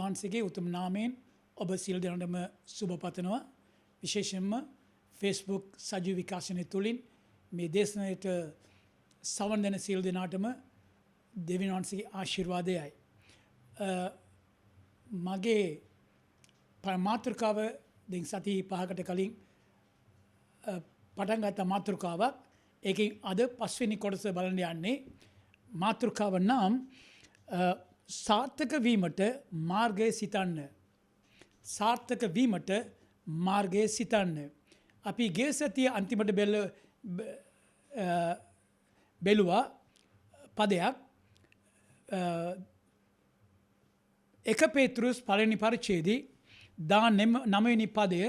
වහන්සේගේ උතුම් නාමයෙන් ඔබ සියලු දෙනාටම සුබ පතනවා. විශේෂයෙන්ම Facebook සජීව විකාශනය තුළින් මේ දේශනාවට සවන් දෙන සියලු දෙනාටම දෙවියන් වහන්සේගේ ආශිර්වාදයයි. මගේ මාතෘකාව දැන් සති 5කට කලින් පටන් ගත්ත මාතෘකාවක්. ඒකෙන් අද 5 වෙනි කොටස බලන්න යන්නේ. මාතෘකාව නම් සාර්ථක වීමට මාර්ගය සිතන්න. සාර්ථක වීමට මාර්ගය සිතන්න. අපි ගිය සතිය අන්තිමට බැලුවා පදයක් 1 පේතෘස් පළවෙනි පරිච්ඡේදයේ 19 වෙනි පදය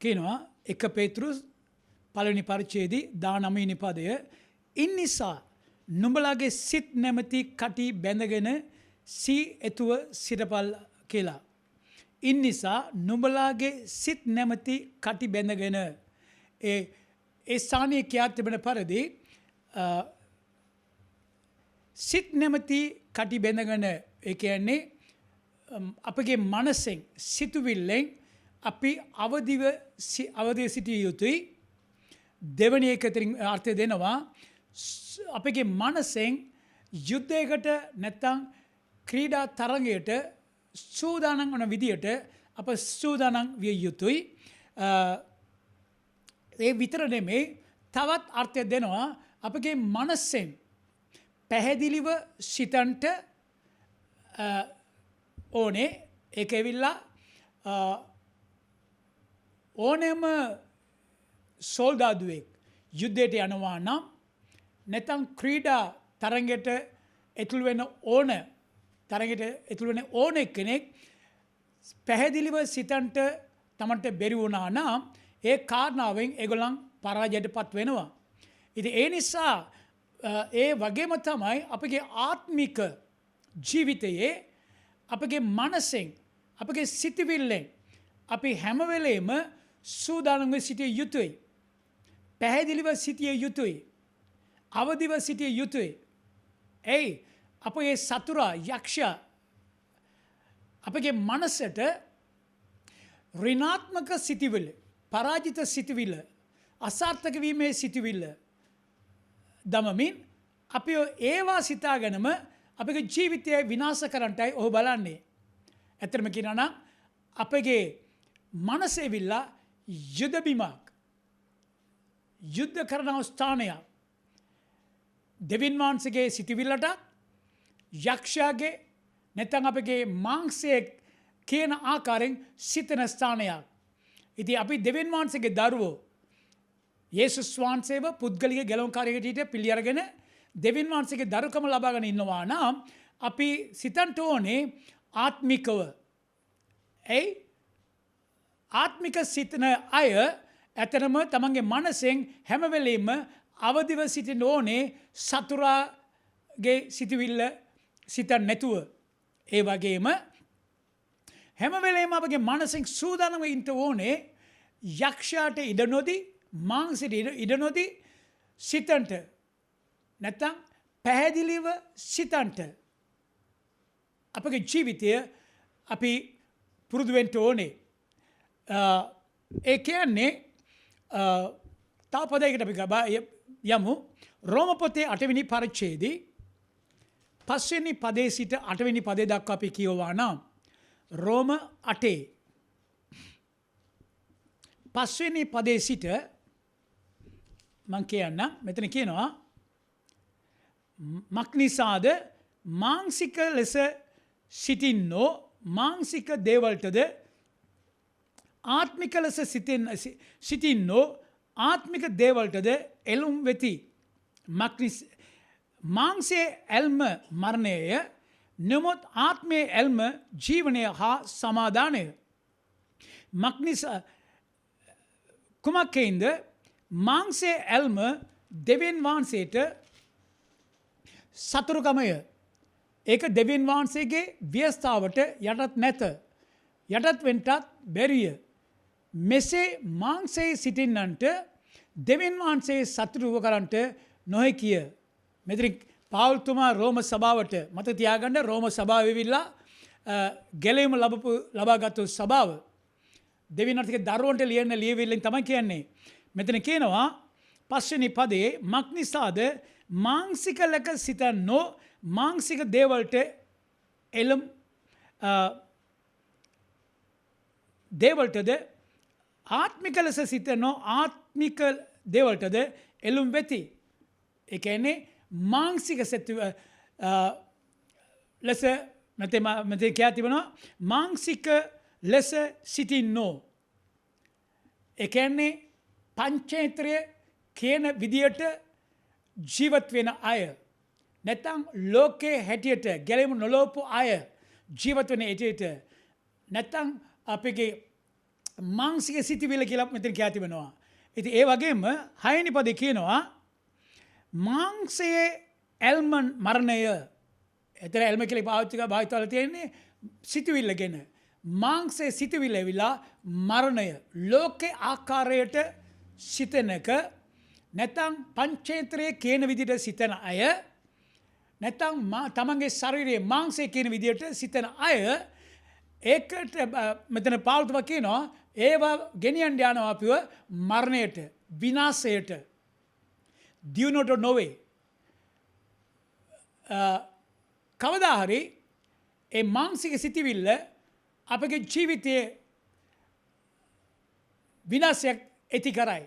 කියනවා. 1 පේතෘස් පළවෙනි පරිච්ඡේදයේ 19 වෙනි පදය ඉන්නිසා නුඹලාගේ සිත් නැමැති කටි බැඳගෙන සී එතුව සිටපල් කියලා. ඉන්නිසා නුඹලාගේ සිත් නැමැති කටි බැඳගෙන ඒ ස්ථානයේ කියා තිබෙන පරිදි සිත් නැමැති කටි බැඳගෙන ඒ කියන්නේ අපගේ මනසෙන් සිතුවිල්ලෙන් අපි අවදිව සිටිය යුතුයි. දෙවැනි එකතරින් අර්ථය දෙනවා අපගේ මනසෙන් යුද්ධයකට නැත්නම් ක්‍රීඩා තරගයට සූදානම් වන විදියට අප සූදානම් විය යුතුයි. ඒ විතර නෙමෙයි තවත් අර්ථය දෙනවා අපගේ මනසෙන් පැහැදිලිව සිතන්ට ඕනේ. ඒක ඇවිල්ලා ඕනෑම සෝල්දාදුවෙක් යුද්ධයට යනවා නම් නැත්නම් ක්‍රීඩා තරගයට ඇතුළු වෙන ඕන කෙනෙක් පැහැදිලිව සිතන්ට තමන්ට බැරි වුණා නම් ඒ කාරණාවෙන් ඒගොල්ලන් පරාජයටපත් වෙනවා. ඉතින් ඒ නිසා ඒ වගේම තමයි අපගේ ආත්මික ජීවිතයේ අපගේ මනසෙන් අපගේ සිතවිල්ලෙන් අපි හැම වෙලේම සූදානම්ව සිටිය යුතුයි. පැහැදිලිව සිටිය යුතුයි. අවදිව සිටිය යුතුයි. එයි අපගේ සතුරා යක්ෂයා අපගේ මනසට ඍණාත්මක සිටිවිල්ල, පරාජිත සිටිවිල්ල, අසාර්ථක වීමේ සිටිවිල්ල දමමින් අපි ඒවා සිතාගෙනම අපගේ ජීවිතය විනාශ කරන්නටයි ඔහු බලන්නේ. ඇත්තටම කියනවා නම් අපගේ මනස ඇවිල්ලා යුද බිමක්, යුද්ධ කරන ස්ථානයක්. දෙවියන් වහන්සේගේ සිටිවිල්ලට යක්ෂයාගේ නැත්නම් අපගේ මාංශයේ කියන ආකාරයෙන් සිතන ස්ථානයක්. ඉතින් අපි දෙවියන් වහන්සේගේ දරුවෝ යේසුස් වහන්සේව පුද්ගලික ගැලවුම්කාරයෙකුට පිළි අරගෙන දෙවියන් වහන්සේගේ දරුකම ලබාගෙන ඉන්නවා නම් අපි සිතන්ට ඕනේ ආත්මිකව. එයි ආත්මික සිතන අය ඇතනම තමන්ගේ මනසෙන් හැම වෙලෙම අවදිව සිටින්න ඕනේ සතුරාගේ සිටිවිල්ල සිතන්න නැතුව. ඒ වගේම හැම වෙලේම අපගේ මනසෙන් සූදානම්ව ඉන්න ඕනේ යක්ෂයාට ඉඩ නොදී, මාංශයට ඉඩ නොදී සිතන්ට නැත්නම් පැහැදිලිව සිතන්ට අපගේ ජීවිතය අපි පුරුදු වෙන්න ඕනේ. ඒ කියන්නේ තව පදයකට අපි යමු. රෝම පොතේ 8 වෙනි පරිච්ඡේදයේ 5 වෙනි පදයේ සිට 8 වෙනි පදේ දක්වා අපි කියවනවා නම් රෝම 8 5 වෙනි පදයේ සිට මම කියන්න මෙතන කියනවා මක්නිසාද මාංශික ලෙස සිටින්නෝ මාංශික දේවල්ටද ආත්මික ලෙස සිටින්නෝ ආත්මික දේවල්ටද එළුම් වෙති. මාංශයේ ඇල්ම මරණයය, නමුත් ආත්මයේ ඇල්ම ජීවනය හා සමාදානය. කුමක්කෙන්ද මාංශයේ ඇල්ම දෙවියන් වහන්සේට සතුරුකමය. ඒක දෙවියන් වහන්සේගේ ව්‍යවස්ථාවට යටත් නැත. යටත් වෙන්නත් බැරිය. මෙසේ මාංශයේ සිටින්නන්ට දෙවියන් වහන්සේ සතුටු කරන්නට නොහැකිය. මෙතන පාවුල්තුමා රෝම සභාවට මත තියාගන්න රෝම සභාව වෙවිලා ගැලීම ලබාගත්තු සභාව දෙවියන්ගේ දරුවන්ට ලියන ලියවිල්ලෙන් තමයි කියන්නේ. මෙතන කියනවා පස්වෙනි පදයේ මක් නිසාද මාංශික ලෙස සිතන්නෝ මාංශික දේවල්ට එළම් දේවල්ටද ආත්මික ලෙස සිතනෝ ආත්මික දේවල්ටද එළුම් වෙති. ඒ කියන්නේ මාංශික ලෙස මෙතේ කියා තිබෙනවා මාංශික ලෙස සිටින්නෝ. ඒ කියන්නේ පංචේන්ද්‍රය කියන විදියට ජීවත් වෙන අය නැත්නම් ලෝකේ හැටියට ගැලීම නොලෝපු අය ජීවත් වෙන හැටියට නැත්නම් අපගේ මාංශික සිටිවිල්ල කියලා මෙතන කියා තිබෙනවා. ඉතින් ඒ වගේම 6 වෙනි පදේ කියනවා මාංශයේ ඇල්ම මරණය. එතන ඇල්ම කියලා පාවිච්චි කරලා භාවිතවල තියෙන්නේ සිටිවිල්ල ගැන. මාංශයේ සිටිවිල්ල ඇවිලා මරණය ලෝකේ ආකාරයට සිතනක නැත්නම් පංචේන්ද්‍රයේ කියන විදිහට සිතන අය නැත්නම් තමන්ගේ ශරීරයේ මාංශයේ කියන විදිහට සිතන අය ඒකට මෙතන පාවුල්තුමා කියනවා ඒවා ගෙනියන්න යනවා අපිව මරණයට විනාශයට දියුණුවට නොවේ. කවදා හරි ඒ මාංශික සිටිවිල්ල අපගේ ජීවිතයේ විනාශයක් ඇති කරයි.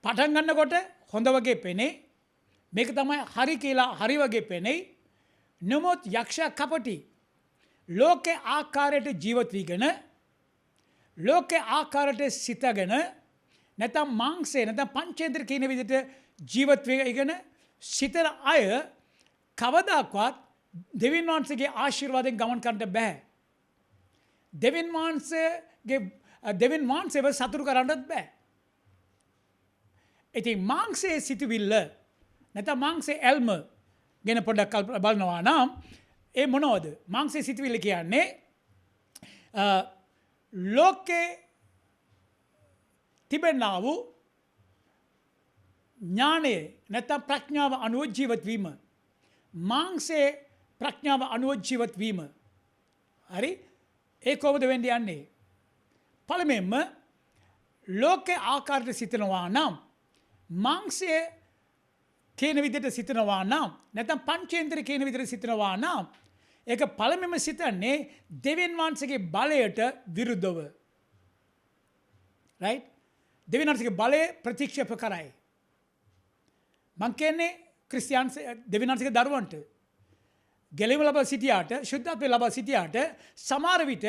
පටන් ගන්නකොට හොඳ වගේ පෙනේ. මේක තමයි හරි කියලා හරි වගේ පෙනේ. නමුත් යක්ෂයා කපටි. ලෝකේ ආකාරයට ජීවත් වීගෙන ලෝකේ ආකාරයට සිතගෙන නැත්නම් මාංශේ නැත්නම් පංචේන්ද්‍ර කියන විදිහට ජීවත් වෙගෙන සිතන අය කවදාකවත් දෙවියන් වහන්සේගේ ආශිර්වාදයෙන් ගමන් කරන්න බෑ. දෙවියන් වහන්සේව සතුටු කරන්නත් බෑ. ඉතින් මාංශයේ සිටවිල්ල නැත්නම් මාංශයේ ඇල්ම ගැන පොඩ්ඩක් බලනවා නම් ඒ මොනවද? මාංශයේ සිටවිල්ල කියන්නේ ලෝකේ තිබෙනා වූ ඥානය නැත්නම් ප්‍රඥාව අනුව ජීවත් වීම. මාංශයේ ප්‍රඥාව අනුව ජීවත් වීම. හරි? ඒ කොහොමද වෙන්නේ යන්නේ? පළමුවෙන්ම ලෝකේ ආකාරයට සිතනවා නම් මාංශයේ කියන විදිහට සිතනවා නම් නැත්නම් පංචේන්ද්‍ර කියන විදිහට සිතනවා නම් ඒක පළමුවෙන්ම සිතන්නේ දෙවියන් වහන්සේගේ බලයට විරුද්ධව. right? දෙවියන් වහන්සේගේ බලය ප්‍රතික්ෂේප කරයි. මං කියන්නේ ක්‍රිස්තියානි දෙවියන් වහන්සේගේ දරුවන්ට ගැලීම ලබා සිටියාට ශුද්ධත්වය ලබා සිටියාට සමහර විට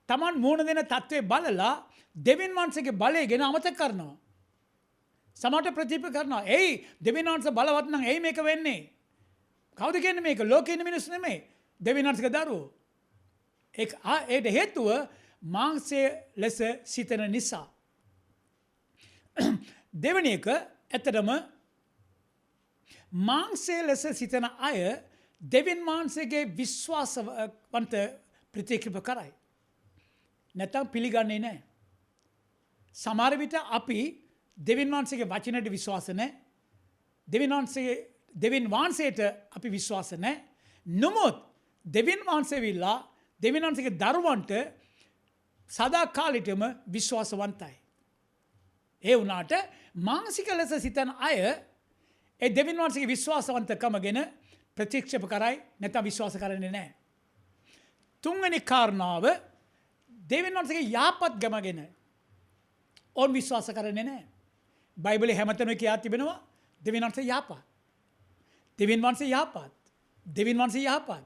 Taman මුහුණ දෙන තත්ත්වේ බලලා දෙවියන් වහන්සේගේ බලය ගැන අමතක කරනවා. සමහරට ප්‍රතික්ෂේප කරනවා. එයි දෙවියන් වහන්සේ බලවත් නම් එයි මේක වෙන්නේ. කවුද කියන්නේ මේක? ලෝකේ ඉන්න මිනිස්සු නෙමෙයි. දෙවියන් වහන්සේගේ දරුවෝ. ඒකට හේතුව මාංශයේ ලෙස සිතන නිසා. දෙවෙනි එක ඇත්තටම මාංශයේ ලෙස සිතන අය දෙවියන් වහන්සේගේ විශ්වාසවන්ත ප්‍රතික්‍රියා කරයි. නැත්නම් පිළිගන්නේ නැහැ. සමහර විට අපි දෙවියන් වහන්සේගේ වචනයට විශ්වාස නැහැ. දෙවියන් වහන්සේට අපි විශ්වාස නැහැ. නමුත් දෙවියන් වහන්සේ විලා දෙවියන් වහන්සේගේ දරුවන්ට සදාකාලිකම විශ්වාසවන්තයි. ඒ වුණාට මානසික ලෙස සිතන අය ඒ දෙවියන් වහන්සේගේ විශ්වාසවන්තකම ගැන ප්‍රතික්ෂේප කරයි නැත්නම් විශ්වාස කරන්නේ නැහැ. තුන්වෙනි කාරණාව දෙවියන් වහන්සේගේ යාපත් ගම ගැන ඕන් විශ්වාස කරන්නේ නැහැ. බයිබලයේ හැමතැනම කියා තිබෙනවා දෙවියන් වහන්සේ යාපත්. දෙවියන් වහන්සේ යාපත්. දෙවියන් වහන්සේ යාපත්.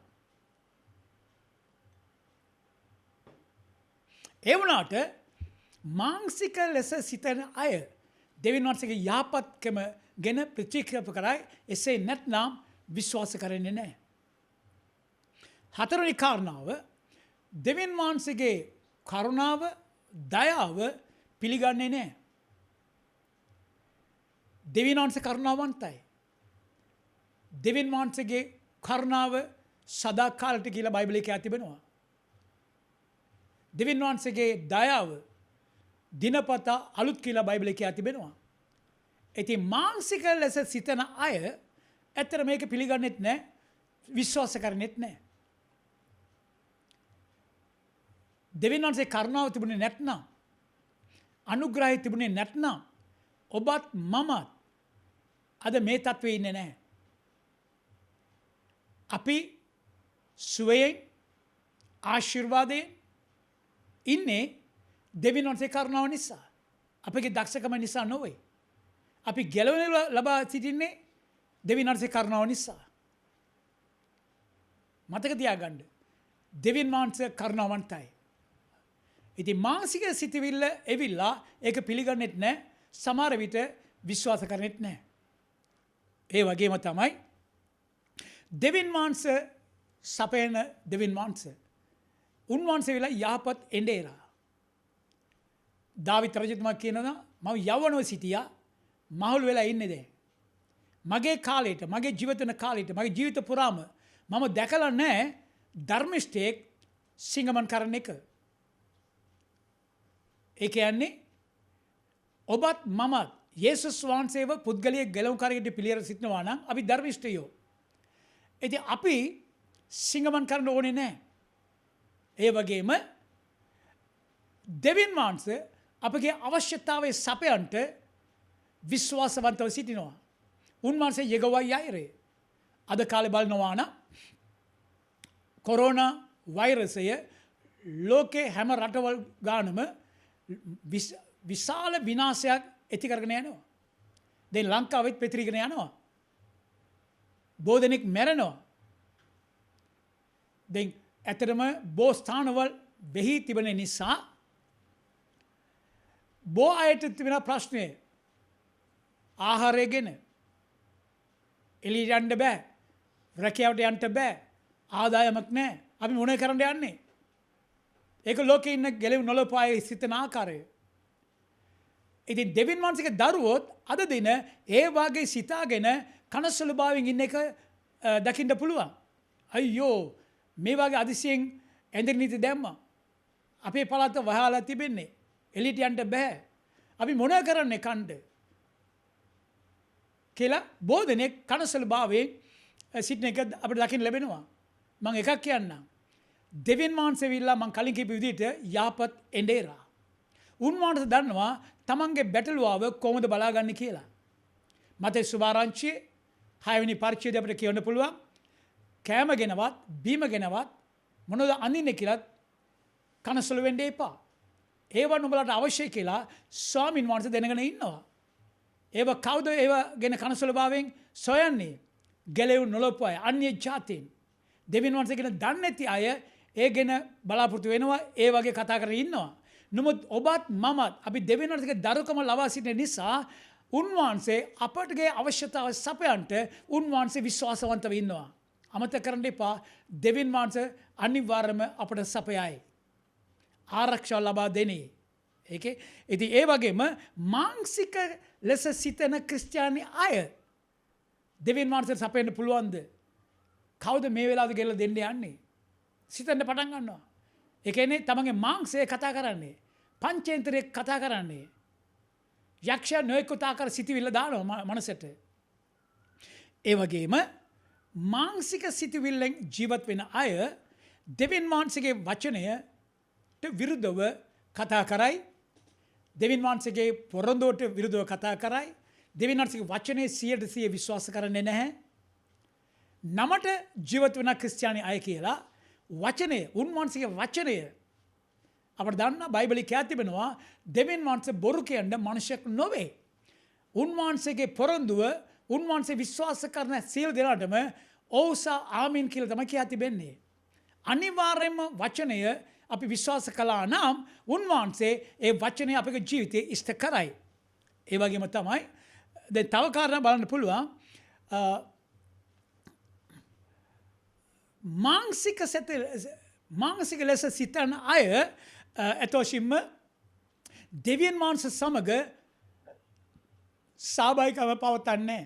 ඒ වුණාට මාංශික ලෙස සිතන අය දෙවියන් වහන්සේගේ යාපත්කම ගැන ප්‍රතික්‍රියා කරයි. එසේ නැත්නම් විශ්වාස කරන්නේ නැහැ. හතරවෙනි කාරණාව දෙවියන් වහන්සේගේ කරුණාව දයාව පිළිගන්නේ නැහැ. දෙවියන් වහන්සේ කරුණාවන්තයි. දෙවියන් වහන්සේගේ කරුණාව සදාකාලට කියලා බයිබලයේ කියා තිබෙනවා. දෙවියන් වහන්සේගේ දයාව දිනපතා අලුත් කියලා බයිබලයේ කියා තිබෙනවා. ඉතින් මානසික ලෙස සිතන අය ඇත්තට මේක පිළිගන්නෙත් නැහැ, විශ්වාස කරන්නෙත් නැහැ. දෙවියන් වහන්සේ කරුණාව තිබුණේ නැත්නම් අනුග්‍රහය තිබුණේ නැත්නම් ඔබත් මමත් අද මේ තත්ත්වයේ ඉන්නේ නැහැ. අපි සුවයෙන් ආශිර්වාදයෙන් ඉන්නේ දෙවියන් වහන්සේ කරුණාව නිසා. අපගේ දක්ෂකම නිසා නොවේ. අපි ගැලවෙන ලබා සිටින්නේ දෙවියන් වහන්සේ කරුණාව නිසා. මතක තියාගන්න. දෙවියන් වහන්සේ කරුණාවන්තයි. ඉතින් මානසික සිතවිල්ල එවිලා ඒක පිළිගන්නෙත් නැහැ. සමහර විට විශ්වාස කරන්නෙත් නැහැ. ඒ වගේම තමයි දෙවියන් වහන්සේ සපයන දෙවියන් වහන්සේ. උන්වහන්සේ විලා යහපත් එඬේරා. දාවිත් රජතුමා කියනවා මම යවනව සිටියා මහලු වෙලා ඉන්නේ දැන්. මගේ කාලේට මගේ ජීවිතන කාලේට මගේ ජීවිත පුරාම මම දැකලා නැහැ ධර්මිෂ්ඨයෙක් සිංගමන් කරන එක. ඒ කියන්නේ ඔබත් මමත් යේසුස් වහන්සේව පුද්ගලයෙක් ගැලවුම්කාරයෙක්ට පිළියෙල සිටිනවා නම් අපි ධර්මිෂ්ඨයෝ. ඉතින් අපි සිංගමන් කරන්න ඕනේ නැහැ. ඒ වගේම දෙවියන් වහන්සේ අපගේ අවශ්‍යතාවයේ සපයන්ට විශ්වාසවන්තව සිටිනවා. උන්වහන්සේ යෙගොවා යයිරේ. අද කාලේ බලනවා නම් කොරෝනා වෛරසය ලෝකේ හැම රටවල් ගානම විශාල විනාශයක් ඇති කරගෙන යනවා. දැන් ලංකාවෙත් පැතිරගෙන යනවා. බොහෝ දෙනෙක් මැරෙනවා. දැන් ඇත්තටම බොහෝ ස්ථානවල වෙහි තිබෙන නිසා බොහෝ අයට තිබෙන ප්‍රශ්නය ආහාරය ගැන එළියට යන්න බෑ. රැකියාවට යන්න බෑ. ආදායමක් නැහැ. අපි මොන කරන්න යන්නේ? ඒක ලෝකේ ඉන්න ගැලෙව නොලපායේ සිතන ආකාරය. ඉතින් දෙවියන් වහන්සේගේ දරුවොත් අද දින ඒ වාගේ සිතාගෙන කනසලභාවයෙන් ඉන්න එක දකින්න පුළුවන්. අයියෝ මේ වාගේ අදිසියෙන් ඇඳගෙන ඉති දැම්මා. අපේ පළාත වහලා තිබෙන්නේ. එළියට යන්න බෑ. අපි මොන කරන්නේ කණ්ඩ? කියලා බොහෝ දෙනෙක් කනසලභාවයෙන් සිටින එක අපිට දකින්න ලැබෙනවා. මම එකක් කියන්නම්. දෙවියන් වහන්සේ විල්ලා මම කලින් කියපු විදිහට යහපත් එඬේරා. උන්වහන්සේ දන්නවා තමන්ගේ බැටළුවාව කොහොමද බලාගන්නේ කියලා. මතේ සුභාරංචියේ 6 වෙනි පරිච්ඡේදය අපිට කියවන්න පුළුවන්. කෑම ගෙනවත් බීම ගෙනවත් මොනවද අඳින්නේ කියලා කනසල වෙන්න එපා. ඒව නුඹලට අවශ්‍යයි කියලා ස්වාමින් වහන්සේ දැනගෙන ඉන්නවා. ඒව කවුද ඒව ගැන කනසලභාවයෙන් සොයන්නේ? ගැලෙව් නොලපු අය, අන්‍ය ජාතීන්. දෙවියන් වහන්සේ ගැන දන්නේ නැති අය ඒ ගැන බලාපොරොත්තු වෙනවා, ඒ වගේ කතා කරගෙන ඉන්නවා. නමුත් ඔබත් මමත් අපි දෙවියන් වහන්සේගේ දරුකම ලබා සිටින නිසා උන්වහන්සේ අපටගේ අවශ්‍යතාව සපයන්ට උන්වහන්සේ විශ්වාසවන්තව ඉන්නවා. අමතක කරන්න එපා දෙවියන් වහන්සේ අනිවාර්යයෙන්ම අපට සපයයි. ආරක්ෂාව ලබා දෙන්නේ. ඒකේ ඉතින් ඒ වගේම මානසික ලෙස සිතන ක්‍රිස්තියානි අය දෙවියන් වහන්සේ සපයන්න පුළුවන්ද? කවුද මේ වෙලාවේ ගෙල්ල දෙන්න යන්නේ? සිතන්න පටන් ගන්නවා. ඒ කියන්නේ තමන්ගේ මාංශය කතා කරන්නේ. පංචේන්ද්‍රය කතා කරන්නේ. යක්ෂයා නොයෙකුත් ආකාර සිටිවිල්ල දානවා මනසට. ඒ වගේම මාංශික සිටිවිල්ලෙන් ජීවත් වෙන අය දෙවියන් වහන්සේගේ වචනයට විරුද්ධව කතා කරයි. දෙවියන් වහන්සේගේ පොරොන්දුවට විරුද්ධව කතා කරයි. දෙවියන් වහන්සේගේ වචනේ 100% විශ්වාස කරන්නේ නැහැ. නමට ජීවත් වෙන ක්‍රිස්තියානි අය කියලා වචනය, උන්වහන්සේගේ වචනය අපට දන්න බයිබලයේ කියා තිබෙනවා දෙවියන් වහන්සේ බොරු කියන්න මනුෂ්‍යෙක් නොවේ. උන්වහන්සේගේ පොරොන්දුව උන්වහන්සේ විශ්වාස කරන සියලු දෙනාටම ඕසා ආමීන් කියලා තමයි කියා තිබෙන්නේ. අනිවාර්යයෙන්ම වචනය අපි විශ්වාස කළා නම් උන්වහන්සේ ඒ වචනය අපේ ජීවිතේ ඉෂ්ට කරයි. ඒ වගේම තමයි දැන් තව කාරණා බලන්න පුළුවන්. මානසික ලෙස සිතන අය ඇතෝෂින්ම දෙවියන් වහන්සේ සමග සහභාගීකම පවත්න්නේ.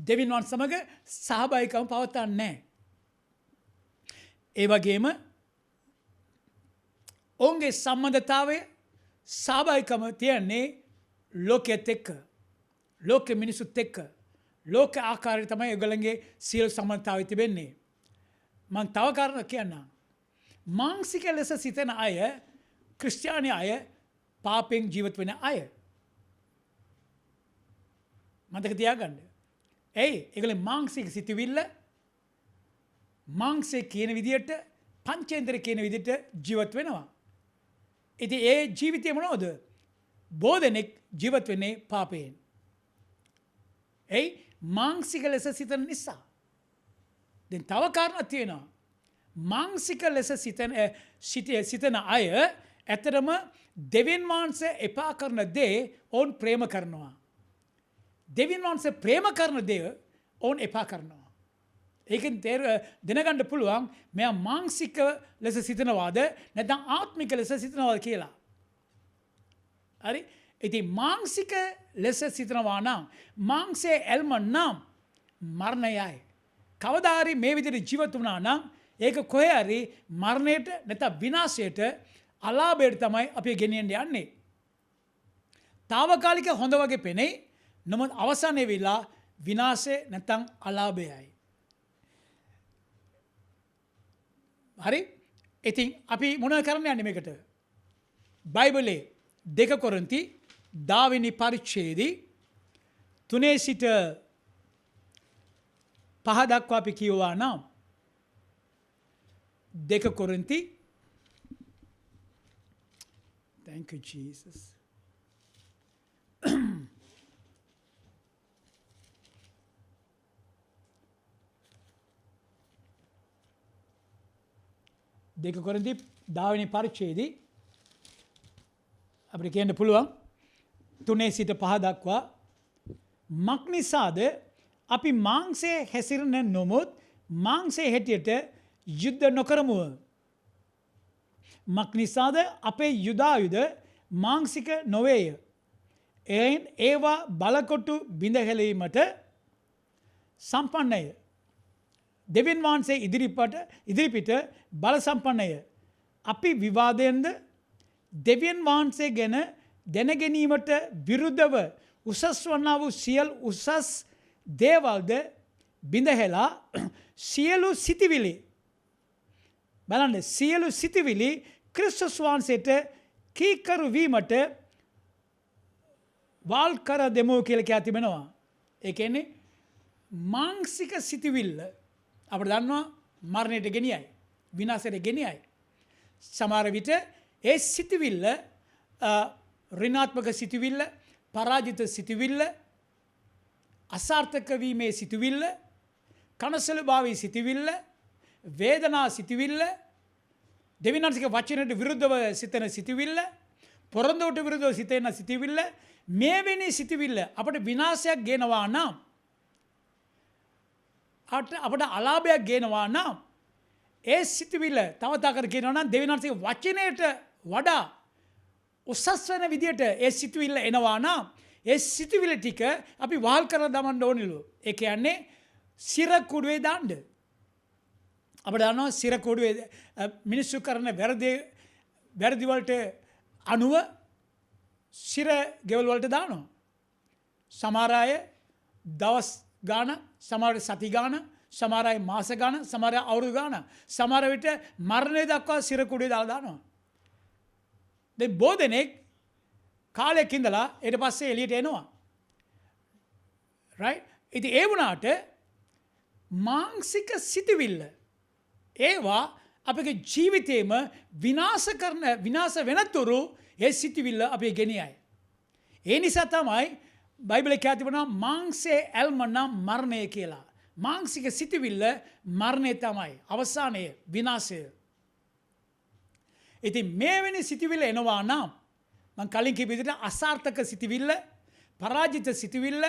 දෙවියන් වහන්සේ සමග සහභාගීකම පවත්න්නේ. ඒ වගේම ඔවුන්ගේ සම්බන්ධතාවය සහභාගීකම තියන්නේ ලෝකයේත් එක්ක, ලෝක මිනිසුත් එක්ක. ලෝක ආකාරය තමයි ඒගොල්ලන්ගේ සියලු සම්බන්ධතාවය තිබෙන්නේ. මම තව කාරණා කියන්නම්. මාංසික ලෙස සිතන අය ක්‍රිස්තියානි අය පාපෙන් ජීවත් වෙන අය. මතක තියාගන්න. ඇයි ඒගොල්ලෝ මාංසික සිතුවිල්ල මාංශය කියන විදියට පංචේන්ද්‍ර කියන විදියට ජීවත් වෙනවා. ඉතින් ඒ ජීවිතය මොනවද? බොහෝදෙනෙක් ජීවත් වෙන්නේ පාපයෙන්. ඇයි මාංශික ලෙස සිතන නිසා. දැන් තව කාරණා තියෙනවා. මාංශික ලෙස සිතන අය ඇතරම දෙවියන් වහන්සේ එපා කරන දේ ඔවුන් ප්‍රේම කරනවා. දෙවියන් වහන්සේ ප්‍රේම කරන දේ ඔවුන් එපා කරනවා. ඒකෙන් දැනගන්න පුළුවන් මෙයා මාංශික ලෙස සිතනවාද නැත්නම් ආත්මික ලෙස සිතනවාද කියලා. හරි? ඉතින් මාංශික ලෙස සිතනවා නම් මාංශයේ ඇල්ම නම් මරණයයි. කවදා හරි මේ විදිහට ජීවත් වුණා නම් ඒක කොහේ හරි මරණයට නැත්නම් විනාශයට අලාභයට තමයි අපි ගෙනියන්න යන්නේ. తాවකාලික හොඳ වගේ පෙනේ. නමුත් අවසානයේ වෙලා විනාශය නැත්නම් අලාභයයි. හරි? ඉතින් අපි මොනවද කරන්න යන්නේ මේකට? බයිබලයේ 2 කොරින්ති 10 වෙනි පරිච්ඡේදයේ 3 සිට 5 දක්වා අපි කියවනවා නම් 2 කොරින්ති Thank you Jesus. දෙක කොරින්ති 10 වෙනි පරිච්ඡේදයේ අපිට කියන්න පුළුවන් 3 සිට 5 දක්වා මක්නිසාද අපි මාංශයේ හැසිරෙන නොමුත් මාංශයේ හැටියට යුද්ධ නොකරමුව. මක්නිසාද අපේ යුදායුධ මාංශික නොවේය. එයින් ඒවා බලකොටු බිඳ හැලීමට සම්පන්නය. දෙවියන් වහන්සේ ඉදිරිපිට බල සම්පන්නය. අපි විවාදයෙන්ද දෙවියන් වහන්සේ ගැන දැනගැනීමට විරුද්ධව උසස් වන්නා වූ උසස් දේවල්ද බිඳහැලා සියලු සිතිවිලි බලන්න සියලු සිතිවිලි ක්‍රිස්තුස් වහන්සේට කීකරු වීමට වාල් කර දෙමු කියලා කියා තිබෙනවා. ඒ කියන්නේ මාංශික සිතිවිල්ල අපිට දන්නවා මරණයට ගෙනියයි විනාශයට ගෙනියයි. සමහර විට ඒ සිතිවිල්ල ඍණාත්මක සිතිවිල්ල පරාජිත සිතිවිල්ල අසාර්ථක වීමේ සිතිවිල්ල කනසලභාවී සිතිවිල්ල වේදනා සිතිවිල්ල දෙවියන් වහන්සේගේ වචනයට විරුද්ධව සිතන සිතිවිල්ල පොරොන්දුවට විරුද්ධව සිතන සිතිවිල්ල මේ වෙනි සිතිවිල්ල අපට විනාශයක් ගෙනවා නම් අපට අලාභයක් ගෙනවා නම් ඒ සිතිවිල්ල තව තාකර කියනවා නම් දෙවියන් වහන්සේගේ වචනයට වඩා උසස් වෙන විදියට ඒ සිතිවිල්ල එනවා නම් ඒ සිතිවිල්ල ටික අපි වහල් කරලා දමන්න ඕනිලු. ඒ කියන්නේ සිර කුඩුවේ දාන්න. අපිට දන්නවා සිර කුඩුවේ මිනිස්සු කරන වැරදි වලට අනුව සිර ගෙවල් වලට දානවා. සමහර අය දවස් ගාන, සමහර සති ගාන, සමහර අය මාස ගාන, සමහර අය අවුරුදු ගාන, සමහර විට මරණය දක්වා සිර කුඩුවේ දාලා දානවා. දැන් බොදෙනෙක් කාලයක් ඉඳලා ඊට පස්සේ එළියට එනවා. right? ඉතින් ඒ වුණාට මාංශික සිතිවිල්ල ඒවා අපේ ජීවිතේම විනාශ වෙනතුරු ඒ සිතිවිල්ල අපේ ගෙනියයි. ඒ නිසා තමයි බයිබලයේ කියති තිබෙනවා මාංශයේ ඇල්ම නම් මරණය කියලා. මාංශික සිතිවිල්ල මරණය තමයි. අවසානයේ විනාශය. ඉතින් මේ වෙනි සිතිවිල්ල එනවා නම් මම කලින් කිව්ව විදිහට අසාර්ථක සිතිවිල්ල, පරාජිත සිතිවිල්ල,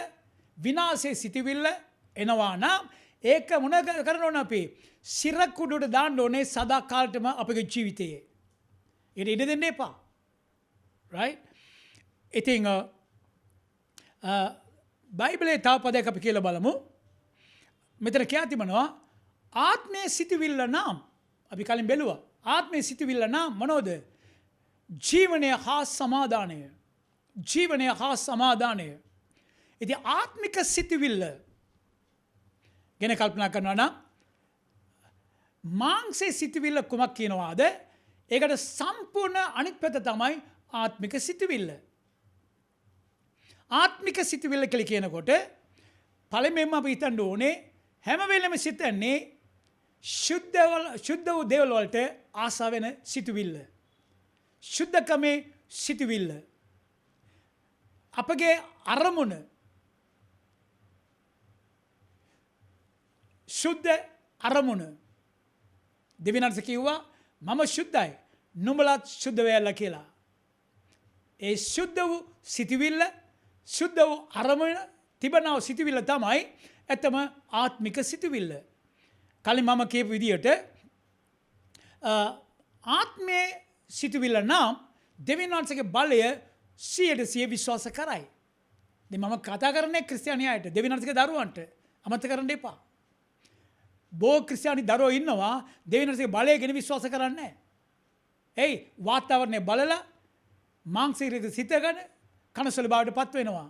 විනාශයේ සිතිවිල්ල එනවා නම් ඒක මොන කරන්න ඕන අපි? සිර කුඩුවට දාන්න ඕනේ සදා කාලෙටම අපේ ජීවිතයේ. ඒක ඉඩ දෙන්න එපා. right? ඉතින් බයිබලයේ තව පදයක් අපි කියලා බලමු. මෙතන කියා තිබෙනවා ආත්මයේ සිටිවිල්ල නම් අපි කලින් බැලුවා. ආත්මයේ සිටිවිල්ල නම් මොනවද? ජීවනය හා සමාදානය. ජීවනය හා සමාදානය. ඉතින් ආත්මික සිටිවිල්ල ගැන කල්පනා කරනවා නම් මාංශයේ සිතුවිල්ල කුමක් කියනවාද? ඒකට සම්පූර්ණ අනිත් පැත්ත තමයි ආත්මික සිතුවිල්ල. ආත්මික සිතුවිල්ල කියලා කියනකොට පළමුවෙන්ම අපි හිතන්න ඕනේ හැම වෙලෙම සිතන්නේ ශුද්ධ වූ දේවල් වලට ආසා වෙන සිතුවිල්ල. ශුද්ධකමේ සිතුවිල්ල. අපගේ අරමුණ ශුද්ධ අරමුණ. දෙවියන් වහන්සේ කිව්වා මම ශුද්ධයි නුඹලත් ශුද්ධ වෙලා කියලා. ඒ ශුද්ධ වූ සිතුවිල්ල ශුද්ධ වූ අරමුණ තිබෙනව සිතුවිල්ල තමයි ඇත්තම ආත්මික සිතුවිල්ල. කලින් මම කියපු විදිහට ආත්මයේ සිතුවිල්ල නම් දෙවියන් වහන්සේගේ බලය 100% විශ්වාස කරයි. දැන් මම කතා කරන්නේ ක්‍රිස්තියානි අයට දෙවියන් වහන්සේගේ දරුවන්ට අමතක කරන්න එපා. බොහෝ ක්‍රිස්තියානි දරුවෝ ඉන්නවා දෙවියන් වහන්සේගේ බලය ගැන විශ්වාස කරන්නේ නැහැ. එයි වාතාවරණය බලලා මාංශික සිතගෙන කනසල බවට පත් වෙනවා.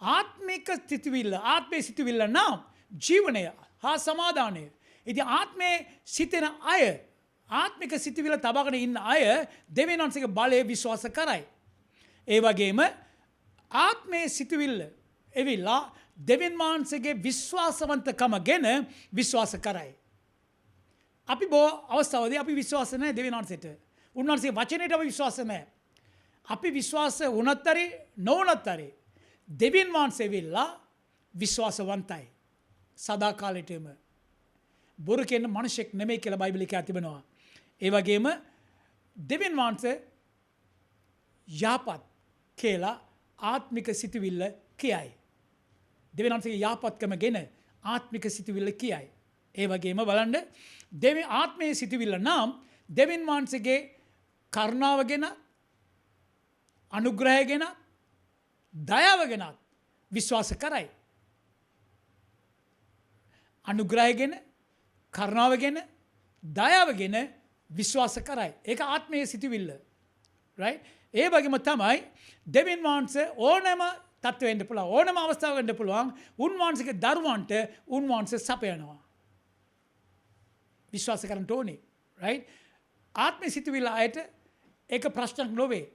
ආත්මික සිතුවිල්ල ආත්මයේ සිතුවිල්ල නම් ජීවනය හා සමාදානය. ඉතින් ආත්මයේ සිතෙන අය ආත්මික සිතුවිල්ල තබාගෙන ඉන්න අය දෙවියන් වහන්සේගේ බලය විශ්වාස කරයි. ඒ වගේම ආත්මයේ සිතුවිල්ල එවිලා දෙවියන් වහන්සේගේ විශ්වාසවන්තකම ගැන විශ්වාස කරයි. අපි බොහෝ අවස්ථාවලදී අපි විශ්වාස නැහැ දෙවියන් වහන්සේට. උන්වහන්සේගේ වචනයට අපි විශ්වාස නැහැ. අපි විශ්වාස වුණත් හරි නොවුණත් හරි දෙවියන් වහන්සේ වෙලා විශ්වාසවන්තයි. සදාකාලෙටම බොරු කියන මිනිසෙක් නෙමෙයි කියලා බයිබලයේ කියලා තිබෙනවා. ඒ වගේම දෙවියන් වහන්සේ යහපත් කියලා ආත්මික සිතුවිල්ල කියයි. දෙවියන් වහන්සේගේ යහපත්කම ගැන ආත්මික සිතුවිල්ල කියයි. ඒ වගේම බලන්න දෙවි ආත්මයේ සිතුවිල්ල නම් දෙවියන් වහන්සේගේ කරුණාව ගැන අනුග්‍රහය ගැන දයාව ගැන විශ්වාස කරයි. අනුග්‍රහය ගැන කරුණාව ගැන දයාව ගැන විශ්වාස කරයි. ඒක ආත්මීය සිතුවිල්ල. right? ඒ වගේම තමයි දෙවියන් වහන්සේ ඕනෑම තත්ත්වෙ වෙන්න පුළුවන් ඕනෑම අවස්ථාවක වෙන්න පුළුවන් උන්වහන්සේගේ දරුවන්ට උන්වහන්සේ සපයනවා. විශ්වාස කරන්න ඕනේ. right? ආත්මීය සිතුවිල්ල අයට ඒක ප්‍රශ්නක් නොවේ.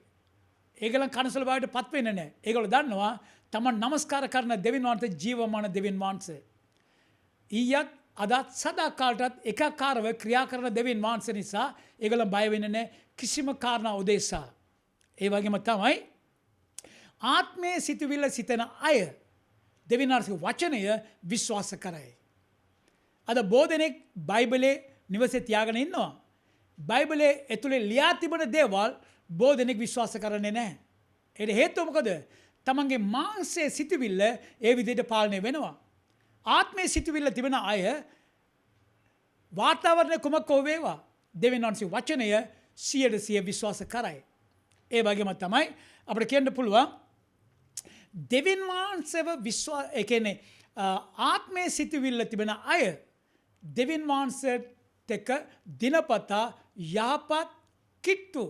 ඒගොල්ලන් කනසල බවට පත් වෙන්නේ නැහැ. ඒගොල්ලෝ දන්නවා තමන් නමස්කාර කරන දෙවියන් වහන්සේ ජීවමාන දෙවියන් වහන්සේ. ඊයත් අදත් සදාකාලටත් ඒකාකාරව ක්‍රියා කරන දෙවියන් වහන්සේ නිසා ඒගොල්ලන් බය වෙන්නේ නැහැ කිසිම කාරණා උදෙසා. ඒ වගේම තමයි ආත්මයේ සිතුවිල්ල සිතන අය දෙවියන් වහන්සේගේ වචනය විශ්වාස කරයි. අද බොහෝ දෙනෙක් බයිබලයේ නිවසේ තියාගෙන ඉන්නවා. බයිබලයේ ඇතුලේ ලියා තිබෙන දේවල් බොහෝ දෙනෙක් විශ්වාස කරන්නේ නැහැ. ඒකට හේතුව මොකද? තමන්ගේ මාංශයේ සිතුවිල්ල ඒ විදිහට පාලනය වෙනවා. ආත්මයේ සිතුවිල්ල තිබෙන අය වාතාවරණය කුමක් හෝ වේවා දෙවියන් වහන්සේ වචනය 100% විශ්වාස කරයි. ඒ වගේම තමයි අපිට කියන්න පුළුවන් දෙවියන් වහන්සේව විශ්වාස ඒ කියන්නේ ආත්මයේ සිතුවිල්ල තිබෙන අය දෙවියන් වහන්සේට එක්ක දිනපතා යහපත් කිට්ටු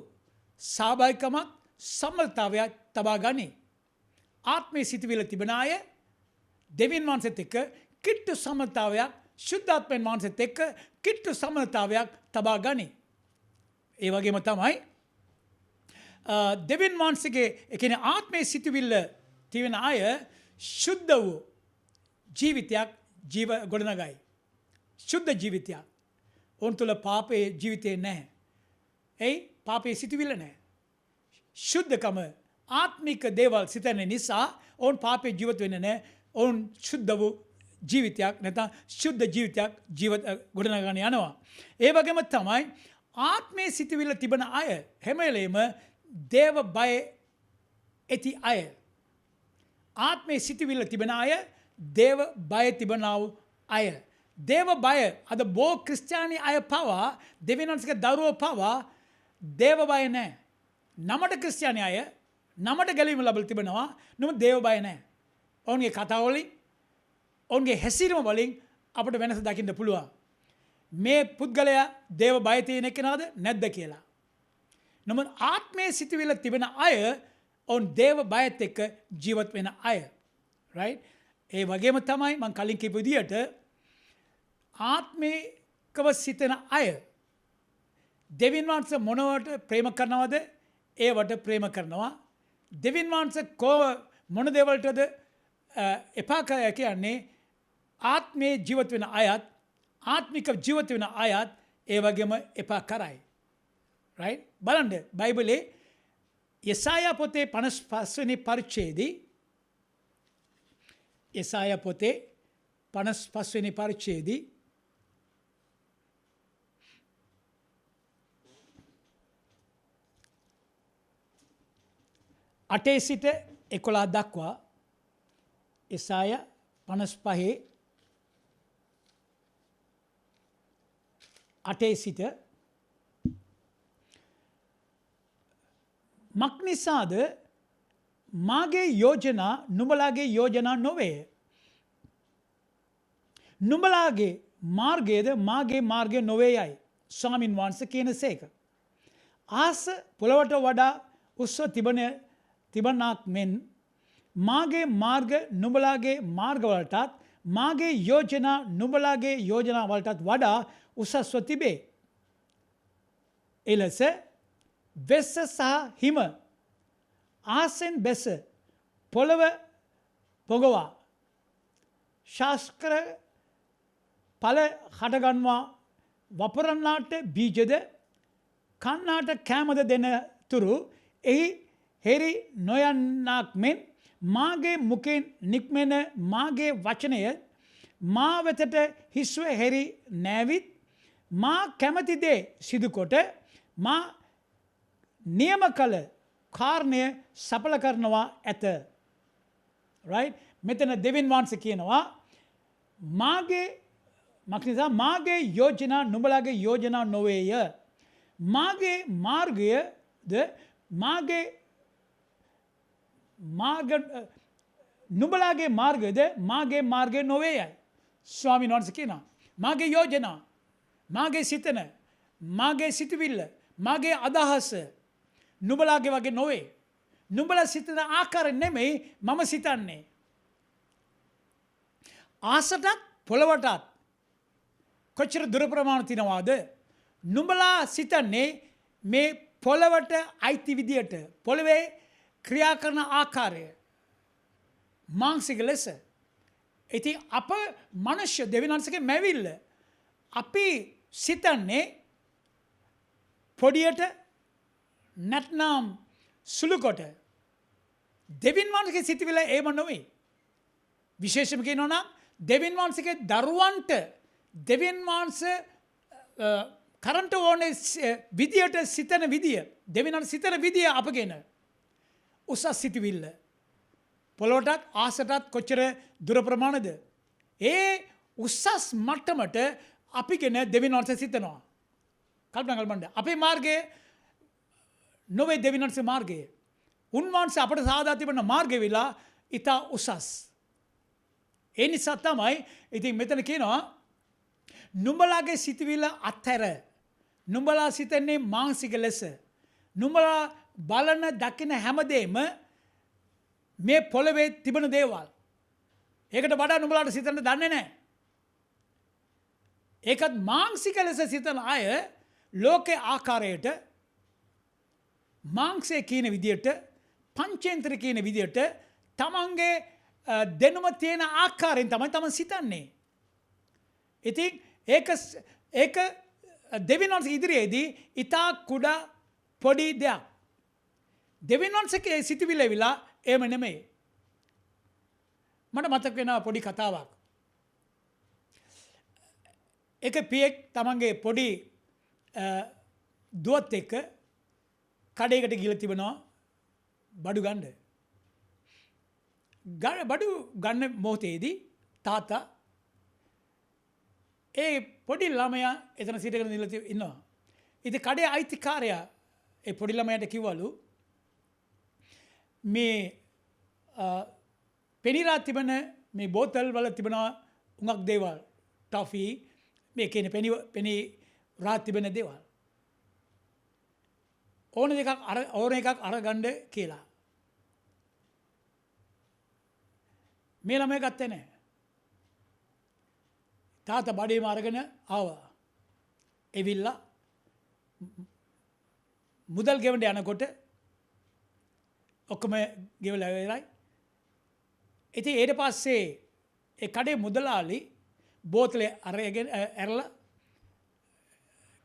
සහභාගිකමක් සම්මතතාවයක් තබා ගනී. ආත්මයේ සිතුවිල්ල තිබෙන අය දෙවියන් වහන්සේත් එක්ක කිට්ටු සම්මතතාවයක් ශුද්ධාත්මයන් වහන්සේත් එක්ක කිට්ටු සම්මතතාවයක් තබා ගනී. ඒ වගේම තමයි දෙවියන් වහන්සේගේ ඒ කියන්නේ ආත්මයේ සිතුවිල්ල තිබෙන අය ශුද්ධ වූ ජීවිතයක් ගොඩනගයි. ශුද්ධ ජීවිතයක්. ඔවුන් තුළ පාපයේ ජීවිතේ නැහැ. එයි පාපයේ සිතුවිල්ල නැහැ. ශුද්ධකම ආත්මික දේවල් සිතන නිසා ඔවුන් පාපයේ ජීවත් වෙන්නේ නැහැ. ඔවුන් ශුද්ධ වූ ජීවිතයක් නැත්නම් ශුද්ධ ජීවිතයක් ගොඩනගගෙන යනවා. ඒ වගේම තමයි ආත්මයේ සිතුවිල්ල තිබෙන අය හැම වෙලේම දේව බය ඇති අය. ආත්මයේ සිතුවිල්ල තිබෙන අය දේව බය තිබෙනා වූ අය. දේව බය අද බොහෝ ක්‍රිස්තියානි අය පවා දෙවියන් වහන්සේගේ දරුවෝ පවා දේව බය නැහැ. නමට ක්‍රිස්තියානි අය නමට ගැලවීම ලැබලා තිබෙනවා. නමුත් දේව බය නැහැ. ඔවුන්ගේ කතා වලින් ඔවුන්ගේ හැසිරීම වලින් අපිට වෙනස දකින්න පුළුවන්. මේ පුද්ගලයා දේව බය තියෙන කෙනාද නැද්ද කියලා. නමුත් ආත්මයේ සිටිවිල්ල තිබෙන අය ඔවුන් දේව බයත් එක්ක ජීවත් වෙන අය. right? ඒ වගේම තමයි මම කලින් කියපු විදිහට ආත්මේ කව සිතන අය දෙවියන් වහන්සේ මොනවට ප්‍රේම කරනවද ඒවට ප්‍රේම කරනවා. දෙවියන් වහන්සේ මොන දේවල්ටද එපා කියන්නේ ආත්මයේ ජීවත් වෙන අයත් ආත්මික ජීවත් වෙන අයත් ඒ වගේම එපා කරයි. right? බලන්න බයිබලේ යෙසායා පොතේ 55 වෙනි පරිච්ඡේදයේ යෙසායා පොතේ 55 වෙනි පරිච්ඡේදයේ 8 සිට 11 දක්වා යෙසායා 55 8 සිට මක්නිසාද මාගේ යෝජනා නුඹලාගේ යෝජනා නොවේ. නුඹලාගේ මාර්ගයේද මාගේ මාර්ගය නොවේ යයි ස්වාමින් වහන්සේ කියන සේක. ආස පොළවට වඩා උස්ව තිබනාක් මෙන් මාගේ මාර්ග නුඹලාගේ මාර්ගවලටත් මාගේ යෝජනා නුඹලාගේ යෝජනා වලටත් වඩා උසස්ව තිබේ. එලෙස වෙස්ස සහ හිම ආසෙන් බැස පොළව පොගවා ශාස්කර ඵල හටගන්වා වපරන්නාට බීජද කන්නාට කෑමද දෙන තුරු එහි හෙරි නොයන්නාක් මෙන් මාගේ මුකෙන් නික්මෙන මාගේ වචනය මා වෙතට හිස්ව හෙරි නෑවිත් මා කැමති දේ සිදුකොට මා නියම කළ කාරණය සඵල කරනවා ඇත. right? මෙතන දෙවියන් වහන්සේ කියනවා මාගේ යෝජනා නුඹලාගේ යෝජනා නොවේය. මාගේ මාර්ගයද නුඹලාගේ මාර්ගයද මාගේ මාර්ගය නොවේයයි. ස්වාමීන් වහන්සේ කියනවා මාගේ යෝජනා මාගේ සිතන මාගේ සිතවිල්ල මාගේ අදහස නුඹලාගේ වගේ නොවේ. නුඹලා සිතන ආකාරය නෙමෙයි මම සිතන්නේ. ආසටත් පොළවටත් කොච්චර දුර ප්‍රමාණ තියනවාද? නුඹලා සිතන්නේ මේ පොළවට අයිති විදියට පොළවේ ක්‍රියා කරන ආකාරය මානසික ලෙස. ඉතින් අප මනුෂ්‍ය දෙවියන් වහන්සේගේ මැවිල්ල අපි සිතන්නේ පොඩියට නැත්නම් සුළුකොට. දෙවියන් වහන්සේගේ සිතවිල්ල ඒම නොවේ. විශේෂම කියනවා නම් දෙවියන් වහන්සේගේ දරුවන්ට දෙවියන් වහන්සේ කරන්ට ඕනේ විදියට සිතන විදිය දෙවියන් වහන්සේ සිතන විදිය අපගෙන උසස් සිතවිල්ල පොළොවටත් ආසටත් කොච්චර දුර ප්‍රමාණද ඒ උසස් මට්ටමට අපිගෙන දෙවියන් වහන්සේ සිතනවා. කල්පනා කරන්න අපේ මාර්ගය නොවේ දෙවියන් වහන්සේ මාර්ගය. උන්වහන්සේ අපට සාදා තිබෙන මාර්ගය විලා ඉතා උසස්. ඒ නිසා තමයි ඉතින් මෙතන කියනවා නුඹලාගේ සිතවිල්ල අත්හැර නුඹලා සිතන්නේ මානසික ලෙස නුඹලා බලන දකින හැමදේම මේ පොළවේ තිබෙන දේවල්. ඒකට වඩා නුඹලාට සිතන්න දන්නේ නැහැ. ඒකත් මානසික ලෙස සිතන අය ලෝකේ ආකාරයට මාංශය කියන විදියට පංචේන්ද්‍ර කියන විදියට තමන්ගේ දෙනුම තියෙන ආකාරයෙන් තමයි තමන් සිතන්නේ. ඉතින් ඒක දෙවියන් වහන්සේ ඉදිරියේදී ඊටා කුඩා පොඩි දෙයක්. දෙවියන් වහන්සේගේ සිතවිල්ල විලා එහෙම නෙමෙයි. මට මතක වෙනවා පොඩි කතාවක්. එක පියෙක් තමන්ගේ පොඩි දුවත් එක්ක කඩේකට ගිහලා තිබෙනවා බඩු ගන්න. බඩු ගන්න මොහොතේදී තාත්තා ඒ පොඩි ළමයා එතන සිටගෙන ඉන්නවා. ඉතින් කඩේ අයිතිකාරයා ඒ පොඩි ළමයාට කිව්වලු මේ පෙනිරා තිබෙන මේ බෝතල් වල තිබෙනවා උඟක් දේවල් ටොෆි මේ කියන්නේ පෙනි රා තිබෙන දේවල් ඕන එකක් අරගන්න කියලා. මේ ළමයා ගත්තේ නැහැ. තාත්තා බඩේම අරගෙන ආවා. එවිල්ලා මුදල් ගෙවන්න යනකොට ඔක්කොම ගෙවලා ඉවරයි. ඉතින් ඊට පස්සේ ඒ කඩේ මුදලාලි බෝතලේ අරගෙන ඇරලා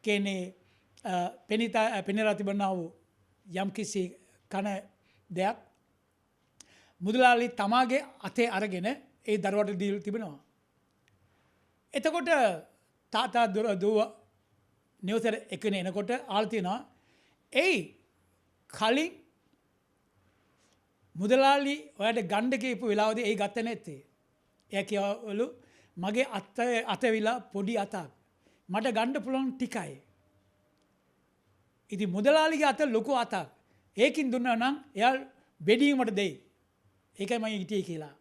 කියන්නේ පෙනිරා තිබෙනා වූ යම්කිසි කන දෙයක් මුදලාලි තමාගේ අතේ අරගෙන ඒ දරුවට දීලා තිබෙනවා. එතකොට තාතා දුව නිවසට එකනේ එනකොට ආලා තියනවා එයි කලින් මුදලාලි ඔයාට ගණ්ඩ කියපු වෙලාවදී ඒ ගත්ත නැත්තේ. එයා කියවලු මගේ අතවිලා පොඩි අතක්. මට ගණ්ඩ පුළුවන් ටිකයි. ඉතින් මුදලාලිගේ අත ලොකු අතක්. ඒකින් දුන්නා නම් එයා බෙඩීමට දෙයි. ඒකයි මම හිටියේ කියලා.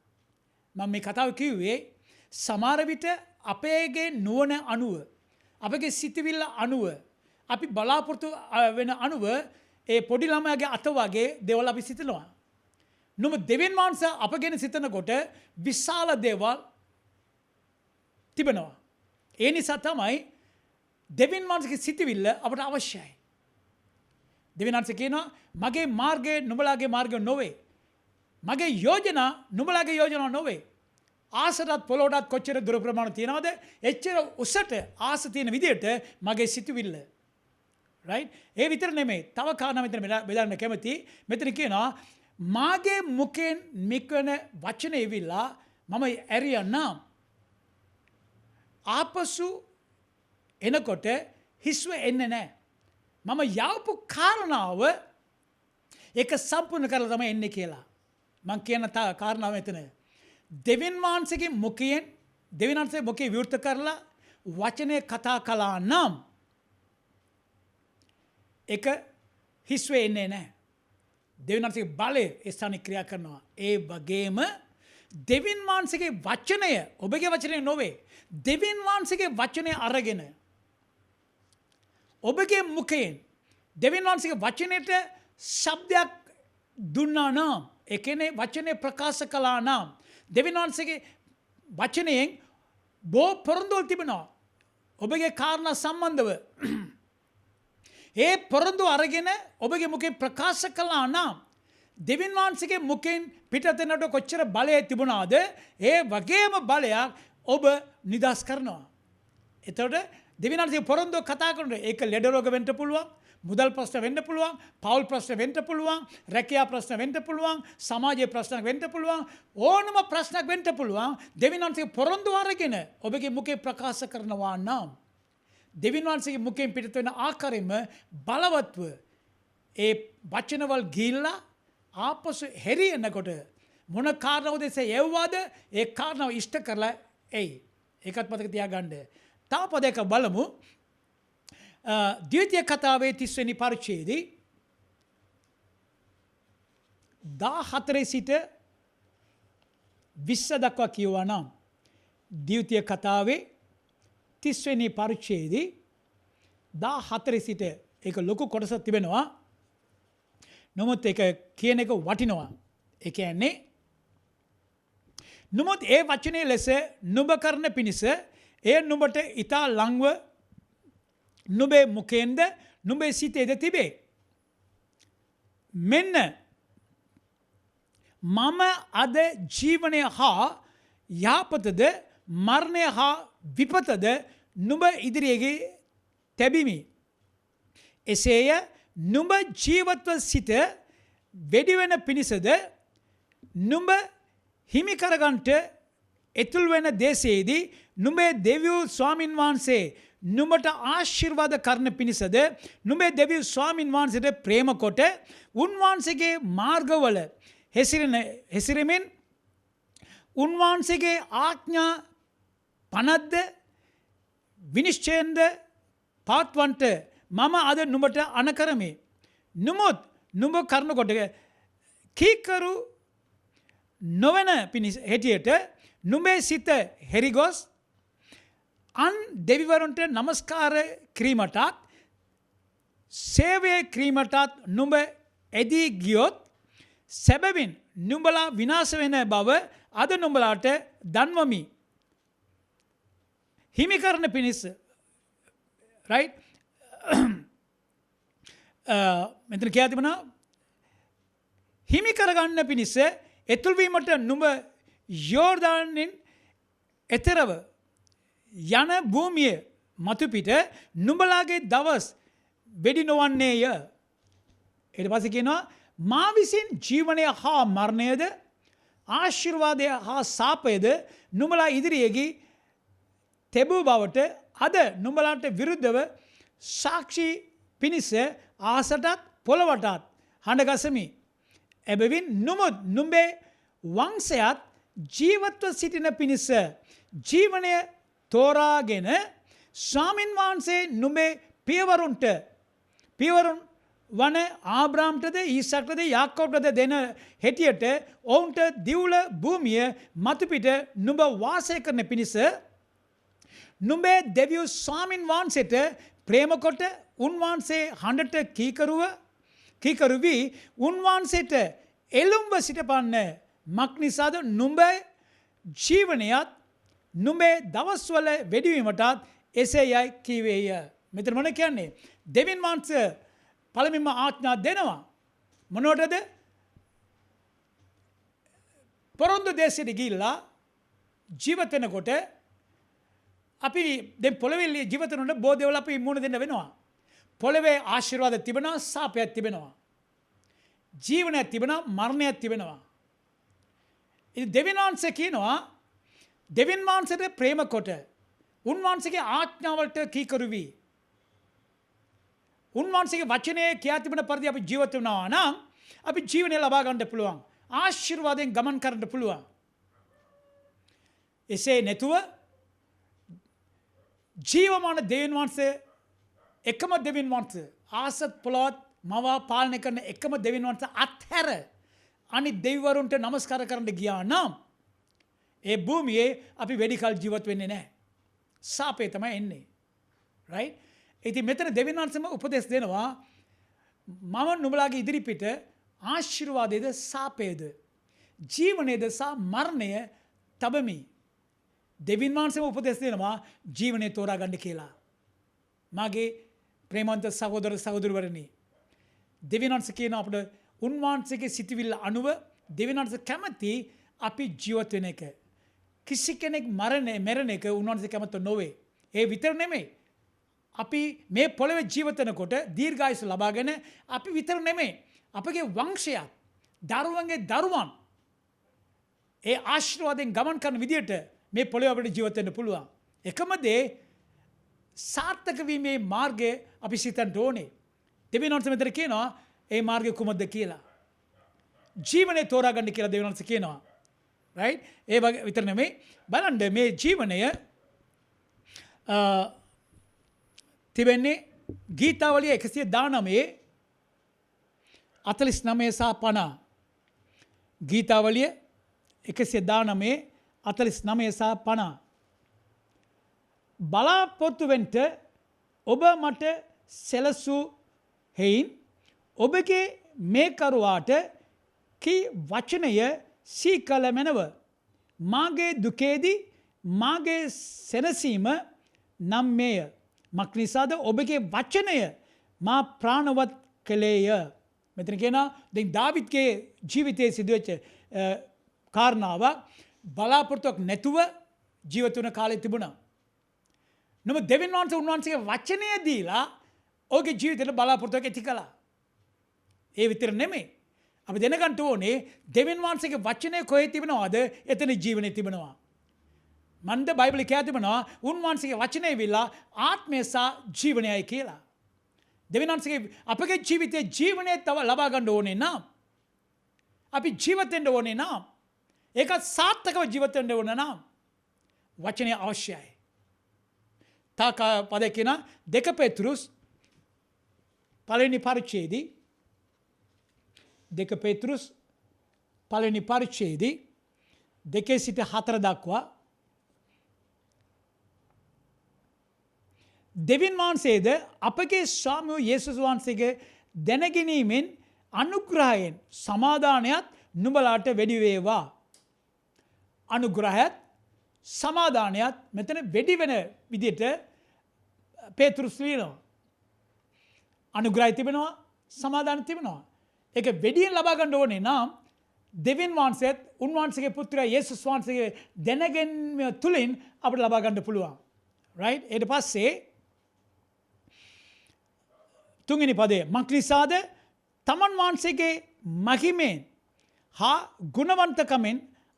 මම මේ කතාව කිව්වේ සමහර විට අපේගේ නුවණ අනුව අපගේ සිතවිල්ල අනුව අපි බලාපොරොත්තු වෙන අනුව ඒ පොඩි ළමයාගේ අත වගේ දේවල් අපි සිතනවා. නමුත් දෙවියන් වහන්සේ අප ගැන සිතනකොට විශාල දේවල් තිබෙනවා. ඒ නිසා තමයි දෙවියන් වහන්සේගේ සිතවිල්ල අපට අවශ්‍යයි. දෙවියන් වහන්සේ කියනවා මගේ මාර්ගය නුඹලාගේ මාර්ගය නොවේ. මගේ යෝජනා නුඹලාගේ යෝජනා නොවේ. ආසටත් පොළොවටත් කොච්චර දුර ප්‍රමාණ තියනවද? එච්චර උසට ආස තියෙන විදිහට මගේ සිතවිල්ල. right? ඒ විතර නෙමෙයි. තව කාරණා මෙතන බෙදන්න කැමති. මෙතන කියනවා මාගේ මුකෙන් මිකන වචන එවිලා මම ඇරියනම් ආපසු එනකොට හිස්ව එන්නේ නැහැ. මම යවපු කාරණාව ඒක සම්පූර්ණ කරලා තමයි එන්නේ කියලා. මම කියන කාරණාව මෙතන. දෙවියන් වහන්සේගේ මුඛයෙන් දෙවියන් වහන්සේ මුඛේ විවෘත කරලා වචනේ කතා කළා නම් ඒක හිස්ව එන්නේ නැහැ. දෙවියන් වහන්සේගේ බලය ඒ ස්ථානයේ ක්‍රියා කරනවා. ඒ වගේම දෙවියන් වහන්සේගේ වචනය ඔබගේ වචනය නොවේ. දෙවියන් වහන්සේගේ වචනය අරගෙන ඔබගේ මුඛයෙන් දෙවියන් වහන්සේගේ වචනයට ශබ්දයක් දුන්නා නම් ඒ කියන්නේ වචනේ ප්‍රකාශ කළා නම් දෙවියන් වහන්සේගේ වචනයෙන් බොහෝ පොරොන්දුවල් තිබෙනවා. ඔබගේ කාරණා සම්බන්ධව ඒ පොරොන්දු අරගෙන ඔබගේ මුඛයෙන් ප්‍රකාශ කළා නම් දෙවියන් වහන්සේගේ මුඛයෙන් පිටතනට කොච්චර බලය තිබුණාද ඒ වගේම බලයක් ඔබ නිදහස් කරනවා. එතකොට දෙවියන් වහන්සේ පොරොන්දු කතා කරනකොට ඒක ලෙඩ රෝග වෙන්න පුළුවන්, මුදල් ප්‍රශ්න වෙන්න පුළුවන්, පෞල් ප්‍රශ්න වෙන්න පුළුවන්, රැකියා ප්‍රශ්න වෙන්න පුළුවන්, සමාජයේ ප්‍රශ්න වෙන්න පුළුවන්, ඕනම ප්‍රශ්නයක් වෙන්න පුළුවන්. දෙවියන් වහන්සේ පොරොන්දු අරගෙන ඔබගේ මුඛයෙන් ප්‍රකාශ කරනවා නම් දෙවියන් වහන්සේගේ මුඛයෙන් පිටත වෙන ආකාරයෙන්ම බලවත්ව ඒ වචනවල ගිහිල්ලා ආපසු හැරියනකොට මොන කාරණාවද යවවාද ඒ කාරණාව ඉෂ්ට කරලා එයි. ඒකත් මතක තියාගන්න. තව පදයක බලමු. ද්විතීය කතාවේ 30 වෙනි පරිච්ඡේදයේ 14 සිට 20 දක්වා කියවා නම් ද්විතීය කතාවේ 30 වෙනි පරිච්ඡේදයේ 14 සිට ඒක ලොකු කොටසක් තිබෙනවා. නමුත් ඒක කියන එක වටිනවා. ඒ කියන්නේ නමුත් ඒ වචනේ ලෙස නුඹ කරන පිණිස ඒ නුඹට ඊතා ලංව නුඹේ මුඛයෙන්ද නුඹේ සිතේද තිබේ. මෙන්න මම අද ජීවනය හා යහපතද මරණය හා විපතද නුඹ ඉදිරියේ තැබිමි. එසේය නුඹ ජීවත්ව සිට වෙඩිවෙන පිණිසද නුඹ හිමි කරගන්ට එතුල් වෙන දේශයේදී නුඹේ දෙවියෝ ස්වාමින් වහන්සේ නුඹට ආශිර්වාද කරන පිණිසද නුඹේ දෙවියෝ ස්වාමින් වහන්සේට ප්‍රේම කොට උන්වහන්සේගේ මාර්ගවල හැසිරෙමින් උන්වහන්සේගේ ආඥා පනද්ද විනිශ්චයෙන්ද පවත්වන්ට මම අද නුඹට අනකරමි. නමුත් නුඹ කරනකොට කීකරු නොවන පිණිස හැටියට නුඹේ සිත හෙරිගොස් අන් දෙවිවරුන්ට නමස්කාර කිරීමටත් සේවය කිරීමටත් නුඹ එදී ගියොත් සැබවින් නුඹලා විනාශ වෙන බව අද නුඹලාට දන්වමි. හිමිකරණ පිණිස right? මෙතන කියා තිබුණා හිමි කරගන්න පිණිස එතුල්වීමට නුඹ යෝර්දානෙන් එතරව යන භූමිය මතුපිට නුඹලාගේ දවස් වෙඩි නොවන්නේය. ඊට පස්සේ කියනවා මා විසින් ජීවනය හා මරණයද ආශිර්වාදය හා සාපයද නුඹලා ඉදිරියේදී තෙබූ බවට අද නුඹලාට විරුද්ධව සාක්ෂි පිණිස ආසටත් පොළවටත් හඬගසමි. එබැවින් නුඹේ වංශයත් ජීවත්ව සිටින පිණිස ජීවනය තෝරාගෙන ස්වාමින් වහන්සේ නුඹේ පියවරුන් වන ආබ්‍රාම්ටද ඊසක්ටද යාකෝබ්ටද දෙන හැටියට ඔවුන්ට දිවුල භූමිය මතුපිට නුඹ වාසය කරන පිණිස නුඹේ දෙවියු ස්වාමින් වහන්සේට ප්‍රේම කොට උන්වහන්සේ හඬට කීකරු වී උන්වහන්සේට එළුම්ව සිටපන්න මක් නිසාද නුඹේ ජීවනයත් නුඹේ දවස්වල වැඩිවීමටත් එසේ යයි කීවේය. මෙතන මොන කියන්නේ? දෙවියන් වහන්සේ පළමුවෙන්ම ආඥා දෙනවා. මොනවටද? පොරොන්දු දේශයට ගිහිල්ලා ජීවත් වෙනකොට අපි දැන් පොළවේ ජීවත් වෙනකොට බොහෝ දේවල් අපි මුණ දෙන්න වෙනවා. පොළවේ ආශිර්වාද තිබෙනවා, සාපයක් තිබෙනවා. ජීවනයක් තිබෙනවා, මරණයක් තිබෙනවා. ඉතින් දෙවියන් වහන්සේ කියනවා දෙවියන් වහන්සේට ප්‍රේම කොට උන්වහන්සේගේ ආඥාවලට කීකරු වී උන්වහන්සේගේ වචනේ කියා තිබෙන පරිදි අපි ජීවත් වෙනවා නම් අපි ජීවනය ලබා ගන්න පුළුවන්. ආශිර්වාදයෙන් ගමන් කරන්න පුළුවන්. එසේ නැතුව ජීවමාන දෙවියන් වහන්සේ එකම දෙවියන් වහන්සේ ආසත් පොළොවත් මවා පාලනය කරන එකම දෙවියන් වහන්සේ අත්හැර අනිත් දෙවිවරුන්ට නමස්කාර කරන්න ගියා නම් ඒ භූමියේ අපි වැඩි කල ජීවත් වෙන්නේ නැහැ. සාපේ තමයි එන්නේ. right? ඉතින් මෙතන දෙවියන් වහන්සේම උපදෙස් දෙනවා මම නුඹලාගේ ඉදිරිපිට ආශිර්වාදයේද සාපේද ජීවනයේද සහ මරණය තබමි. දෙවියන් වහන්සේම උපදෙස් දෙනවා ජීවනය තෝරා ගන්න කියලා. මාගේ ප්‍රේමවන්ත සහෝදර සහෝදරිවරණි, දෙවියන් වහන්සේ කියන අපිට උන්වහන්සේගේ සිටිවිල්ල අනුව දෙවියන් වහන්සේ කැමති අපි ජීවත් වෙන එක. කිසි කෙනෙක් මරණ එක උන්වහන්සේ කැමත නොවේ. ඒ විතර නෙමෙයි. අපි මේ පොළවේ ජීවත් වෙනකොට දීර්ඝායුෂ ලබාගෙන අපි විතර නෙමෙයි. අපගේ වංශයත් දරුවන්ගේ දරුවන් ඒ ආශිර්වාදයෙන් ගමන් කරන විදියට මේ පොළවේ අපිට ජීවත් වෙන්න පුළුවන්. එකම දේ සාර්ථක වීමේ මාර්ගය අපි සිතන්න ඕනේ. දෙවියන් වහන්සේ මෙතන කියනවා ඒ මාර්ගය කුමක්ද කියලා. ජීවනය තෝරා ගන්න කියලා දෙවියන් වහන්සේ කියනවා. right? ඒ වගේ විතර නෙමෙයි. බලන්න මේ ජීවනය තිබෙන්නේ ගීතාවලිය 119 49 සහ 50. ගීතාවලිය 119 49 සහ 50. බලාපොරොත්තු වෙන්න ඔබ මට සැලසූ හේයින් ඔබගේ මේ කරුවාට කී වචනය සීකල මැනව. මාගේ දුකේදී මාගේ සැනසීම නම් මේය. මක් නිසාද ඔබගේ වචනය මා ප්‍රාණවත් කළේය. මෙතන කියනවා දැන් දාවිද්ගේ ජීවිතයේ සිදුවෙච්ච කාරණාවක් බලාපොරොත්තුවක් නැතුව ජීවත් වෙන කාලේ තිබුණා. නමුත් දෙවියන් වහන්සේ උන්වහන්සේගේ වචනය දීලා ඔහුගේ ජීවිතේට බලාපොරොත්තුවක් ඇති කළා. ඒ විතර නෙමෙයි. අපි දැනගන්න ඕනේ දෙවියන් වහන්සේගේ වචනය කොහේ තිබෙනවද? එතන ජීවනයේ තිබෙනවා. මන්ද බයිබලේ කියලා තිබෙනවා උන්වහන්සේගේ වචනය විලා ආත්මය සහ ජීවනයයි කියලා. දෙවියන් වහන්සේගේ අපගේ ජීවිතයේ ජීවනය තව ලබා ගන්න ඕනේ නම් අපි ජීවත් වෙන්න ඕනේ නම් ඒක සාර්ථකව ජීවත් වෙන්න ඕන නම් වචනය අවශ්‍යයි. තාක පදේ කියන 2 පෙත්රුස් පළවෙනි පරිච්ඡේදයේ 2 පෙත්රුස් පළවෙනි පරිච්ඡේදයේ 2 සිට 4 දක්වා දෙවියන් වහන්සේද අපගේ ස්වාමී යේසුස් වහන්සේගේ දැනගැනීමෙන් අනුග්‍රහයෙන් සමාදානයත් නුඹලාට වැඩි වේවා. අනුග්‍රහයත් සමාදානයත් මෙතන වැඩි වෙන විදිහට පේතෘස් ලියනවා. අනුග්‍රහය තිබෙනවා, සමාදාන තිබෙනවා. ඒක වෙඩියෙන් ලබා ගන්න ඕනේ නම් දෙවියන් වහන්සේත් උන්වහන්සේගේ පුත්‍රයා යේසුස් වහන්සේගේ දැනගැනීම තුලින් අපිට ලබා ගන්න පුළුවන්. right? ඊට පස්සේ තුන්වෙනි පදේ මක්නිසාද තමන් වහන්සේගේ මහිමෙන් හා ගුණවන්තකමෙන්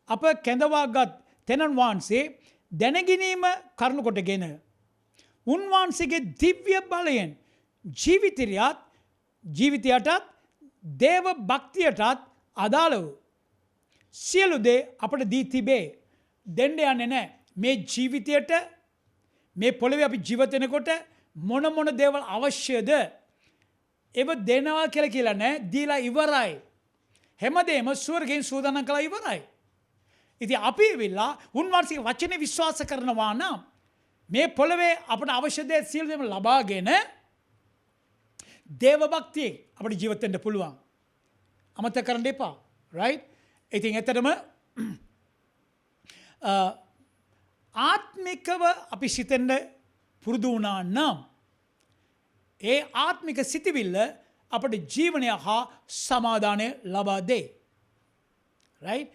අප කැඳවාගත් තෙනන් වහන්සේ දැනගැනීම කරුණු කොටගෙන උන්වහන්සේගේ දිව්‍ය බලයෙන් ජීවිතයටත් දේව භක්තියටත් අදාළ වූ සියලු දේ අපට දී තිබේ. දෙන්න යන්නේ නැහැ. මේ ජීවිතයට මේ පොළවේ අපි ජීවත් වෙනකොට මොන දේවල් අවශ්‍යද? ඒව දෙනවා කියලා නෑ. දීලා ඉවරයි. හැමදේම ස්වර්ගයෙන් සූදානම් කළා ඉවරයි. ඉතින් අපි වෙලා උන්වහන්සේගේ වචනේ විශ්වාස කරනවා නම් මේ පොළවේ අපට අවශ්‍ය දේ සියලු දේම ලබාගෙන දේව භක්තිය අපිට ජීවත් වෙන්න පුළුවන්. අමතක කරන්න එපා. right? ඉතින් ඇත්තටම ආත්මිකව අපි සිතෙන්න පුරුදු වුණා නම් ඒ ආත්මික සිතිවිල්ල අපට ජීවනය හා සමාදානය ලබා දෙයි. right?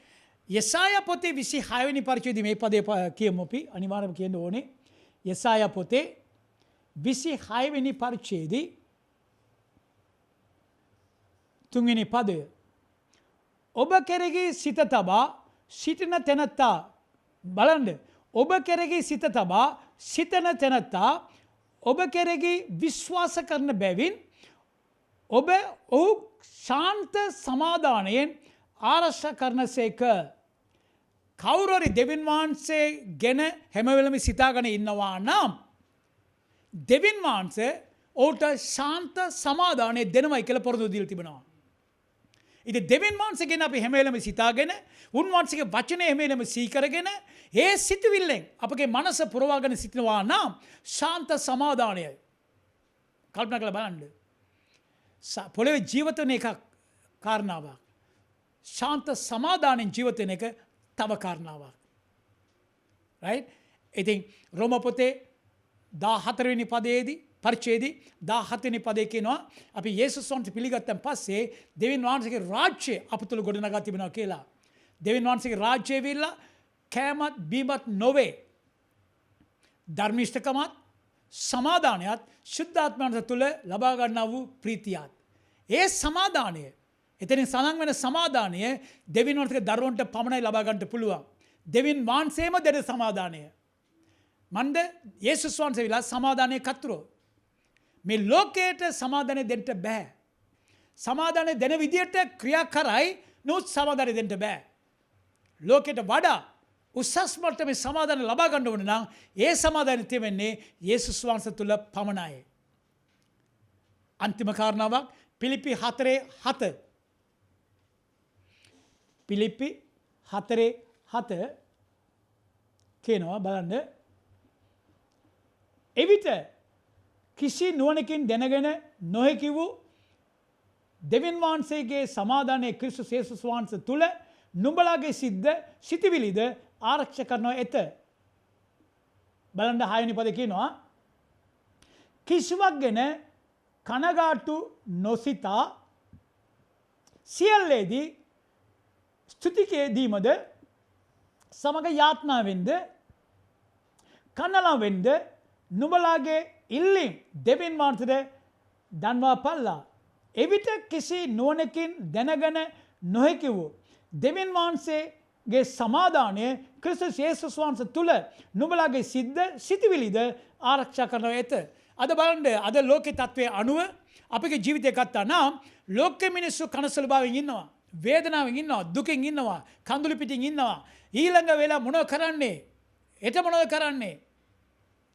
යෙසායා පොතේ 26 වෙනි පරිච්ඡේදයේ මේ පදේ කියමු අපි අනිවාර්යයෙන්ම කියන්න ඕනේ. යෙසායා පොතේ 26 වෙනි පරිච්ඡේදයේ 3 වෙනි පදය. ඔබ කෙරෙහි සිත තබා සිටින තැනැත්තා බලන්න. ඔබ කෙරෙහි සිත තබා සිටින තැනැත්තා ඔබ කෙරෙහි විශ්වාස කරන බැවින් ඔබ ඔහු ශාන්ත සමාදානයෙන් ආරක්ෂා කරනසේක. කවුරු හරි දෙවියන් වහන්සේ ගැන හැම වෙලෙම සිතාගෙන ඉන්නවා නම් දෙවියන් වහන්සේ ඔහුට ශාන්ත සමාදානය දෙනවයි කියලා පොරොන්දු දීලා තිබෙනවා. ඉතින් දෙවියන් වහන්සේ ගැන අපි හැම වෙලෙම සිතාගෙන උන්වහන්සේගේ වචනේ හැම වෙලෙම සීකරගෙන ඒ සිතුවිල්ලෙන් අපගේ මනස පුරවාගෙන සිටිනවා නම් ශාන්ත සමාදානයයි. කල්පනා කරලා බලන්න. පොළවේ ජීවත් වෙන එක කාරණාවක්. ශාන්ත සමාදානෙන් ජීවත් වෙන එක තව කාරණාවක්. right? ඉතින් රෝම පොතේ 14 වෙනි පදයේදී පරිච්ඡේදයේ 17 වෙනි පදයේ කියනවා අපි යේසුස් වහන්සේ පිළිගත්තන් පස්සේ දෙවියන් වහන්සේගේ රාජ්‍යය අප තුළ ගොඩනගා තිබෙනවා කියලා. දෙවියන් වහන්සේගේ රාජ්‍යය විල්ලා කෑමත් බීමත් නොවේ. ධර්මිෂ්ඨකමත් සමාදානයත් ශුද්ධාත්මයන් තුළ ලබා ගන්නා වූ ප්‍රීතියත්. ඒ සමාදානය එතනින් සඳහන් වෙන සමාදානය දෙවියන් වහන්සේගේ දරුවන්ට පමණයි ලබා ගන්නට පුළුවන්. දෙවියන් වහන්සේම දෙන සමාදානය. මන්ද යේසුස් වහන්සේ විලා සමාදානයේ කතුරෝ. මේ ලෝකයට සමාදානය දෙන්න බෑ. සමාදානය දෙන විදියට ක්‍රියා කරයි නමුත් සමාදානය දෙන්න බෑ. ලෝකයට වඩා උසස් මට්ටමේ සමාදානය ලබා ගන්න ඕන නම් ඒ සමාදානය තියෙන්නේ යේසුස් වහන්සේ තුල පමණයි. අන්තිම කාරණාවක් පිලිපි 4:7. පිලිපි 4:7 කියනවා බලන්න. එවිට කිසි නුවණකින් දැනගෙන නොහැකි වූ දෙවියන් වහන්සේගේ සමාදානයේ ක්‍රිස්තුස් යේසුස් වහන්සේ තුල නුඹලාගේ සිතිවිලිද ආරක්ෂා කරනවා ඇත. බලන්න 6 වෙනි පදේ කියනවා කිසිවක් ගැන කනගාටු නොසිතා සියල්ලේදී ස්තුතිකේදීමද සමග යාත්නාවෙන්ද කනලාවෙන්ද නුඹලාගේ ඉල්ලීම් දෙවියන් වහන්සේට දන්වා පල්ලා. එවිට කිසි නුවණකින් දැනගෙන නොහැකි වූ දෙවියන් වහන්සේගේ සමාදානය ක්‍රිස්තුස් යේසුස් වහන්සේ තුල නුඹලාගේ සිතිවිලිද ආරක්ෂා කරනවා ඇත. අද බලන්න අද ලෝකේ තත්වයේ අනුව අපගේ ජීවිතය ගත්තා නම් ලෝකෙ මිනිස්සු කනසල භාවයෙන් ඉන්නවා. වේදනාවෙන් ඉන්නවා. දුකෙන් ඉන්නවා. කඳුළු පිටින් ඉන්නවා. ඊළඟ වෙලා මොනව කරන්නේ? එත මොනව කරන්නේ?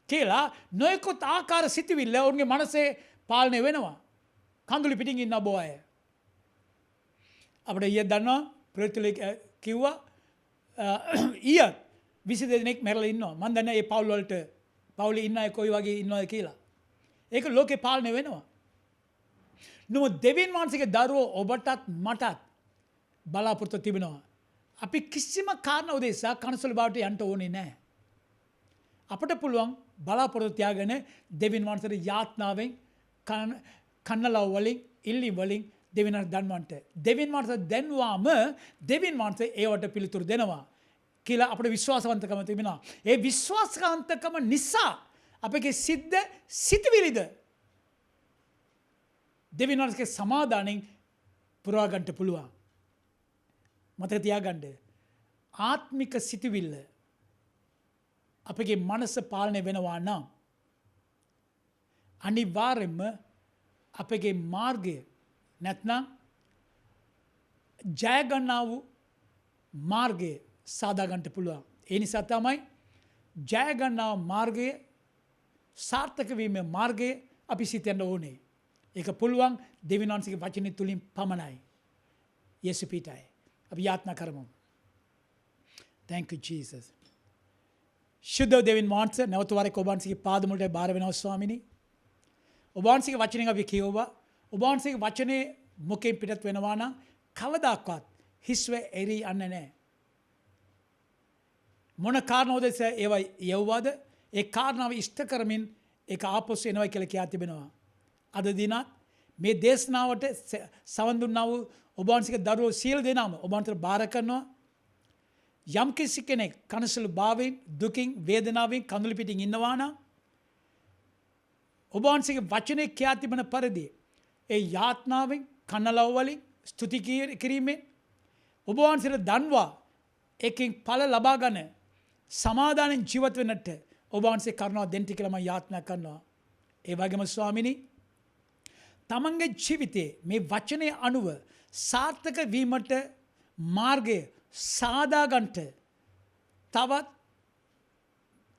කියලා නොයෙකුත් ආකාර සිතිවිල්ල ඔවුන්ගේ මනසේ පාලනය වෙනවා. කඳුළු පිටින් ඉන්න බො අය. අපිට ඊයේ දන්නවා ප්‍රේතලේ කිව්වා ඊයේ 22 දෙනෙක් මැරලා ඉන්නවා. මම දන්නේ මේ පවුල් වලට පවුලේ ඉන්න අය කොයි වගේ ඉන්නවද කියලා. ඒක ලෝකේ පාලනය වෙනවා. නමුත් දෙවියන් වහන්සේගේ දරුවෝ ඔබටත් මටත් බලාපොරොත්තු තිබෙනවා. අපි කිසිම කාරණා උදෙසා කනසල බවට යන්න ඕනේ නැහැ. අපට පුළුවන් බලාපොරොත්තු තියාගෙන දෙවියන් වහන්සේට යාඥාවෙන් කන්නලව් වලින් ඉල්ලි වලින් දෙවියන් වහන්සේ දන්වන්ට. දෙවියන් වහන්සේ දැන්වාම දෙවියන් වහන්සේ ඒවට පිළිතුරු දෙනවා කියලා අපේ විශ්වාසවන්තකම තිබෙනවා. ඒ විශ්වාසවන්තකම නිසා අපගේ සිතවිලිද දෙවියන් වහන්සේගේ සමාදානෙන් පුරවා ගන්නට පුළුවන්. මතක තියාගන්න. ආත්මික සිතවිල්ල අපගේ මනස පාලනය වෙනවා නම් අනිවාර්යයෙන්ම අපගේ මාර්ගය නැත්නම් ජය ගන්නා වූ මාර්ගය සාදා ගන්නට පුළුවන්. ඒ නිසා තමයි ජය ගන්නා මාර්ගය සාර්ථක වීමේ මාර්ගය අපි සිතන්න ඕනේ. ඒක පුළුවන් දෙවියන් වහන්සේගේ වචනේ තුලින් පමණයි. යේසු පිටයි. අපි යාත්නා කරමු. Thank you Jesus. ශුද්ධ දෙවියන් වහන්සේ නැවත වරක් ඔබ වහන්සේගේ පාද මුලට බාර වෙනවා ස්වාමිනී. ඔබ වහන්සේගේ වචනෙන් අපි කියවුවා. ඔබ වහන්සේගේ වචනේ මුකෙන් පිටත් වෙනවා නම් කවදාක්වත් හිස්ව එරි යන්නේ නැහැ. මොන කාරණාවද ඒවා යවුවාද? ඒ කාරණාව ඉෂ්ට කරමින් ඒක ආපසු එනවා කියලා කියා තිබෙනවා. අද දිනත් මේ දේශනාවට සවන් දුන්නා වූ ඔබ වහන්සේගේ දරුවෝ සියලු දෙනාම ඔබ වහන්සේට බාර කරනවා. යම් කිසි කෙනෙක් කනසලු භාවයෙන් දුකින් වේදනාවෙන් කඳුළු පිටින් ඉන්නවා නම් ඔබ වහන්සේගේ වචනේ කියා තිබෙන පරිදි ඒ යාඥාවෙන් කනලව් වලින් ස්තුති කිරීමෙන් ඔබ වහන්සේට දන්වා එකකින් ඵල ලබා ගන්න සමාදානෙන් ජීවත් වෙන්නට ඔබ වහන්සේ කරුණාව දෙන්න කියලා මම යාඥා කරනවා. ඒ වගේම ස්වාමිනී තමන්ගේ ජීවිතේ මේ වචනේ අනුව සාර්ථක වීමට මාර්ගය සාදා ගන්නට තවත්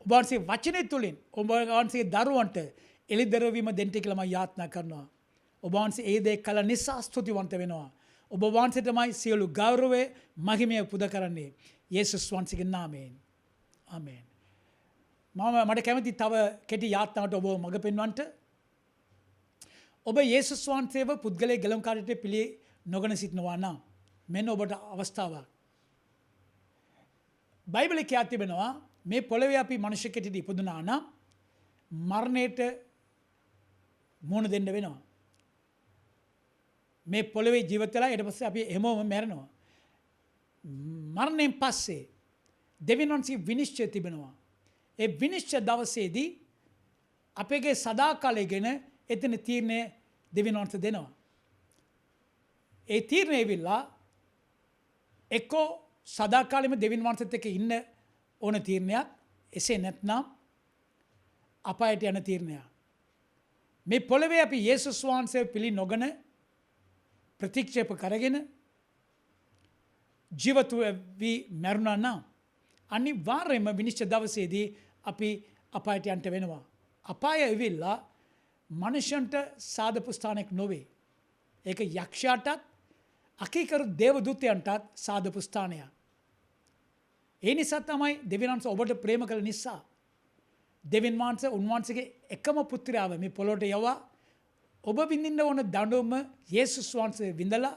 ඔබ වහන්සේ වචනේ තුලින් ඔබ වහන්සේගේ දරුවන්ට එළිදර වීම දෙන්න කියලා මම යාඥා කරනවා. ඔබ වහන්සේ ඒ දේ කළ නිසා ස්තුතිවන්ත වෙනවා. ඔබ වහන්සේටමයි සියලු ගෞරවය මහිමය පුද කරන්නේ. යේසුස් වහන්සේගේ නාමයෙන්. ආමේන්. මට කැමති තව කෙටි යාත්නාවට ඔබ මඟ පෙන්වන්නට. ඔබ යේසුස් වහන්සේව පුද්ගලයේ ගැලුම්කාරයට පිළි නොගෙන සිටිනවා නම් මෙන්න ඔබට අවස්ථාවක්. බයිබලයේ කියා තිබෙනවා මේ පොළවේ අපි මනුෂ්‍ය කෙටිට ඉපදුනා නම් මරණයට මුහුණ දෙන්න වෙනවා. මේ පොළවේ ජීවත් වෙලා ඊට පස්සේ අපි හැමෝම මැරෙනවා. මරණයෙන් පස්සේ දෙවියන් වහන්සේ විනිශ්චය තිබෙනවා. ඒ විනිශ්චය දවසේදී අපගේ සදාකාලය ගැන එතන තීරණය දෙවියන් වහන්සේ දෙනවා. ඒ තීරණය ඇවිල්ලා එක්කෝ සදාකාලෙම දෙවියන් වහන්සේත් එක්ක ඉන්න ඕන තීරණයක්, එසේ නැත්නම් අපායට යන තීරණයක්. මේ පොළවේ අපි යේසුස් වහන්සේ පිළි නොගෙන ප්‍රතික්ෂේප කරගෙන ජීවත් වී මරුණා නම් අනිවාර්යයෙන්ම විනිශ්චය දවසේදී අපි අපායට යන්න වෙනවා. අපාය ඇවිල්ලා මනුෂ්‍යන්ට සාදපු ස්ථානයක් නොවේ. ඒක යක්ෂයාටත් අකීකරු දේවදූතයන්ටත් සාදපු ස්ථානයක්. ඒ නිසා තමයි දෙවියන් වහන්සේ ඔබට ප්‍රේම කළ නිසා දෙවියන් වහන්සේ උන්වහන්සේගේ එකම පුත්‍රයාව මේ පොළොවට යවවා ඔබ විඳින්න ඕන දඬුවම යේසුස් වහන්සේ විඳලා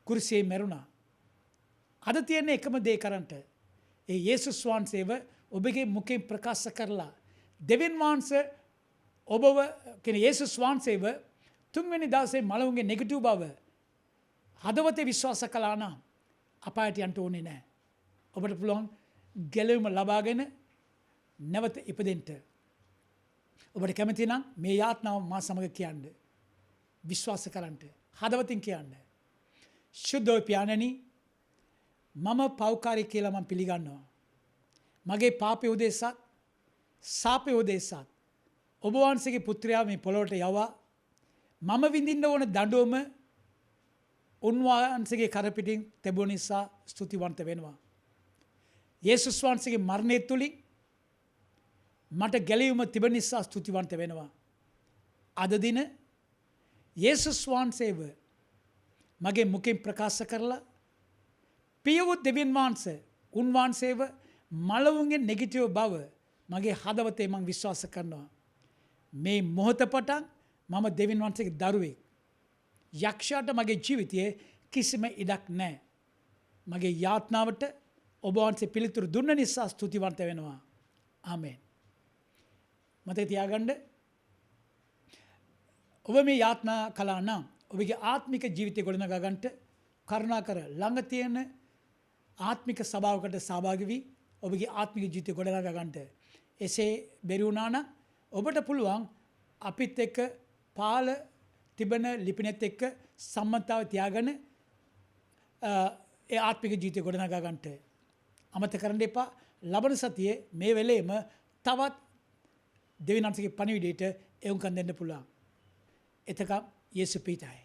කුරුසියේ මැරුණා. අද තියෙන එකම දේ කරන්ට ඒ යේසුස් වහන්සේව ඔබගේ මුඛයෙන් ප්‍රකාශ කරලා දෙවියන් වහන්සේ ඔබව කියන යේසුස් වහන්සේව තුන්වෙනි දවසේ මළවුන්ගේ නෙගටිව් බව හදවතේ විශ්වාස කළා නම් අපායට යන්න ඕනේ නැහැ. ඔබට පුළුවන් ගැලවීම ලබාගෙන නැවත ඉපදෙන්න. ඔබට කැමති නම් මේ යාත්නාව මා සමග කියන්න. විශ්වාස කරන්න. හදවතින් කියන්න. ශුද්ධ පියාණනි මම පෞකාරී කියලා මම පිළිගන්නවා. මගේ පාපය උදෙසත් සාපය උදෙසත් ඔබ වහන්සේගේ පුත්‍රයා මේ පොළොවට යවවා මම විඳින්න ඕන දඬුවම උන්වහන්සේගේ කරපිටින් තිබුණ නිසා ස්තුතිවන්ත වෙනවා. යේසුස් වහන්සේගේ මරණය තුලින් මට ගැලවීම තිබෙන නිසා ස්තුතිවන්ත වෙනවා. අද දින යේසුස් වහන්සේව මගේ මුඛයෙන් ප්‍රකාශ කරලා පියවුත් දෙවියන් වහන්සේ උන්වහන්සේව මළවුන්ගේ නෙගටිව් බව මගේ හදවතේ මම විශ්වාස කරනවා. මේ මොහොත පටන් මම දෙවියන් වහන්සේගේ දරුවෙක්. යක්ෂයාට මගේ ජීවිතයේ කිසිම ඉඩක් නැහැ. මගේ යාත්නාවට ඔබ වහන්සේ පිළිතුරු දුන්න නිසා ස්තුතිවන්ත වෙනවා. ආමේන්. මතක තියාගන්න ඔබ මේ යාත්නා කළා නම් ඔබගේ ආත්මික ජීවිතය ගොඩනගා ගන්නට කරුණාකර ළඟ තියෙන ආත්මික සභාවකට සහභාගී වී ඔබගේ ආත්මික ජීවිතය ගොඩනගා ගන්නට එසේ බැරි වුණා නම් ඔබට පුළුවන් අපිත් එක්ක පාල තිබෙන ලිපිනෙත් එක්ක සම්මතතාව තියාගෙන ඒ ආත්මික ජීවිතය ගොඩනගා ගන්නට අමතක කරන්න එපා. ලබන සතියේ මේ වෙලේම තවත් දෙවියන්ගේ පණිවිඩයට එවුම්කම් දෙන්න පුළුවන්. එතකම් යේසු පීතයි.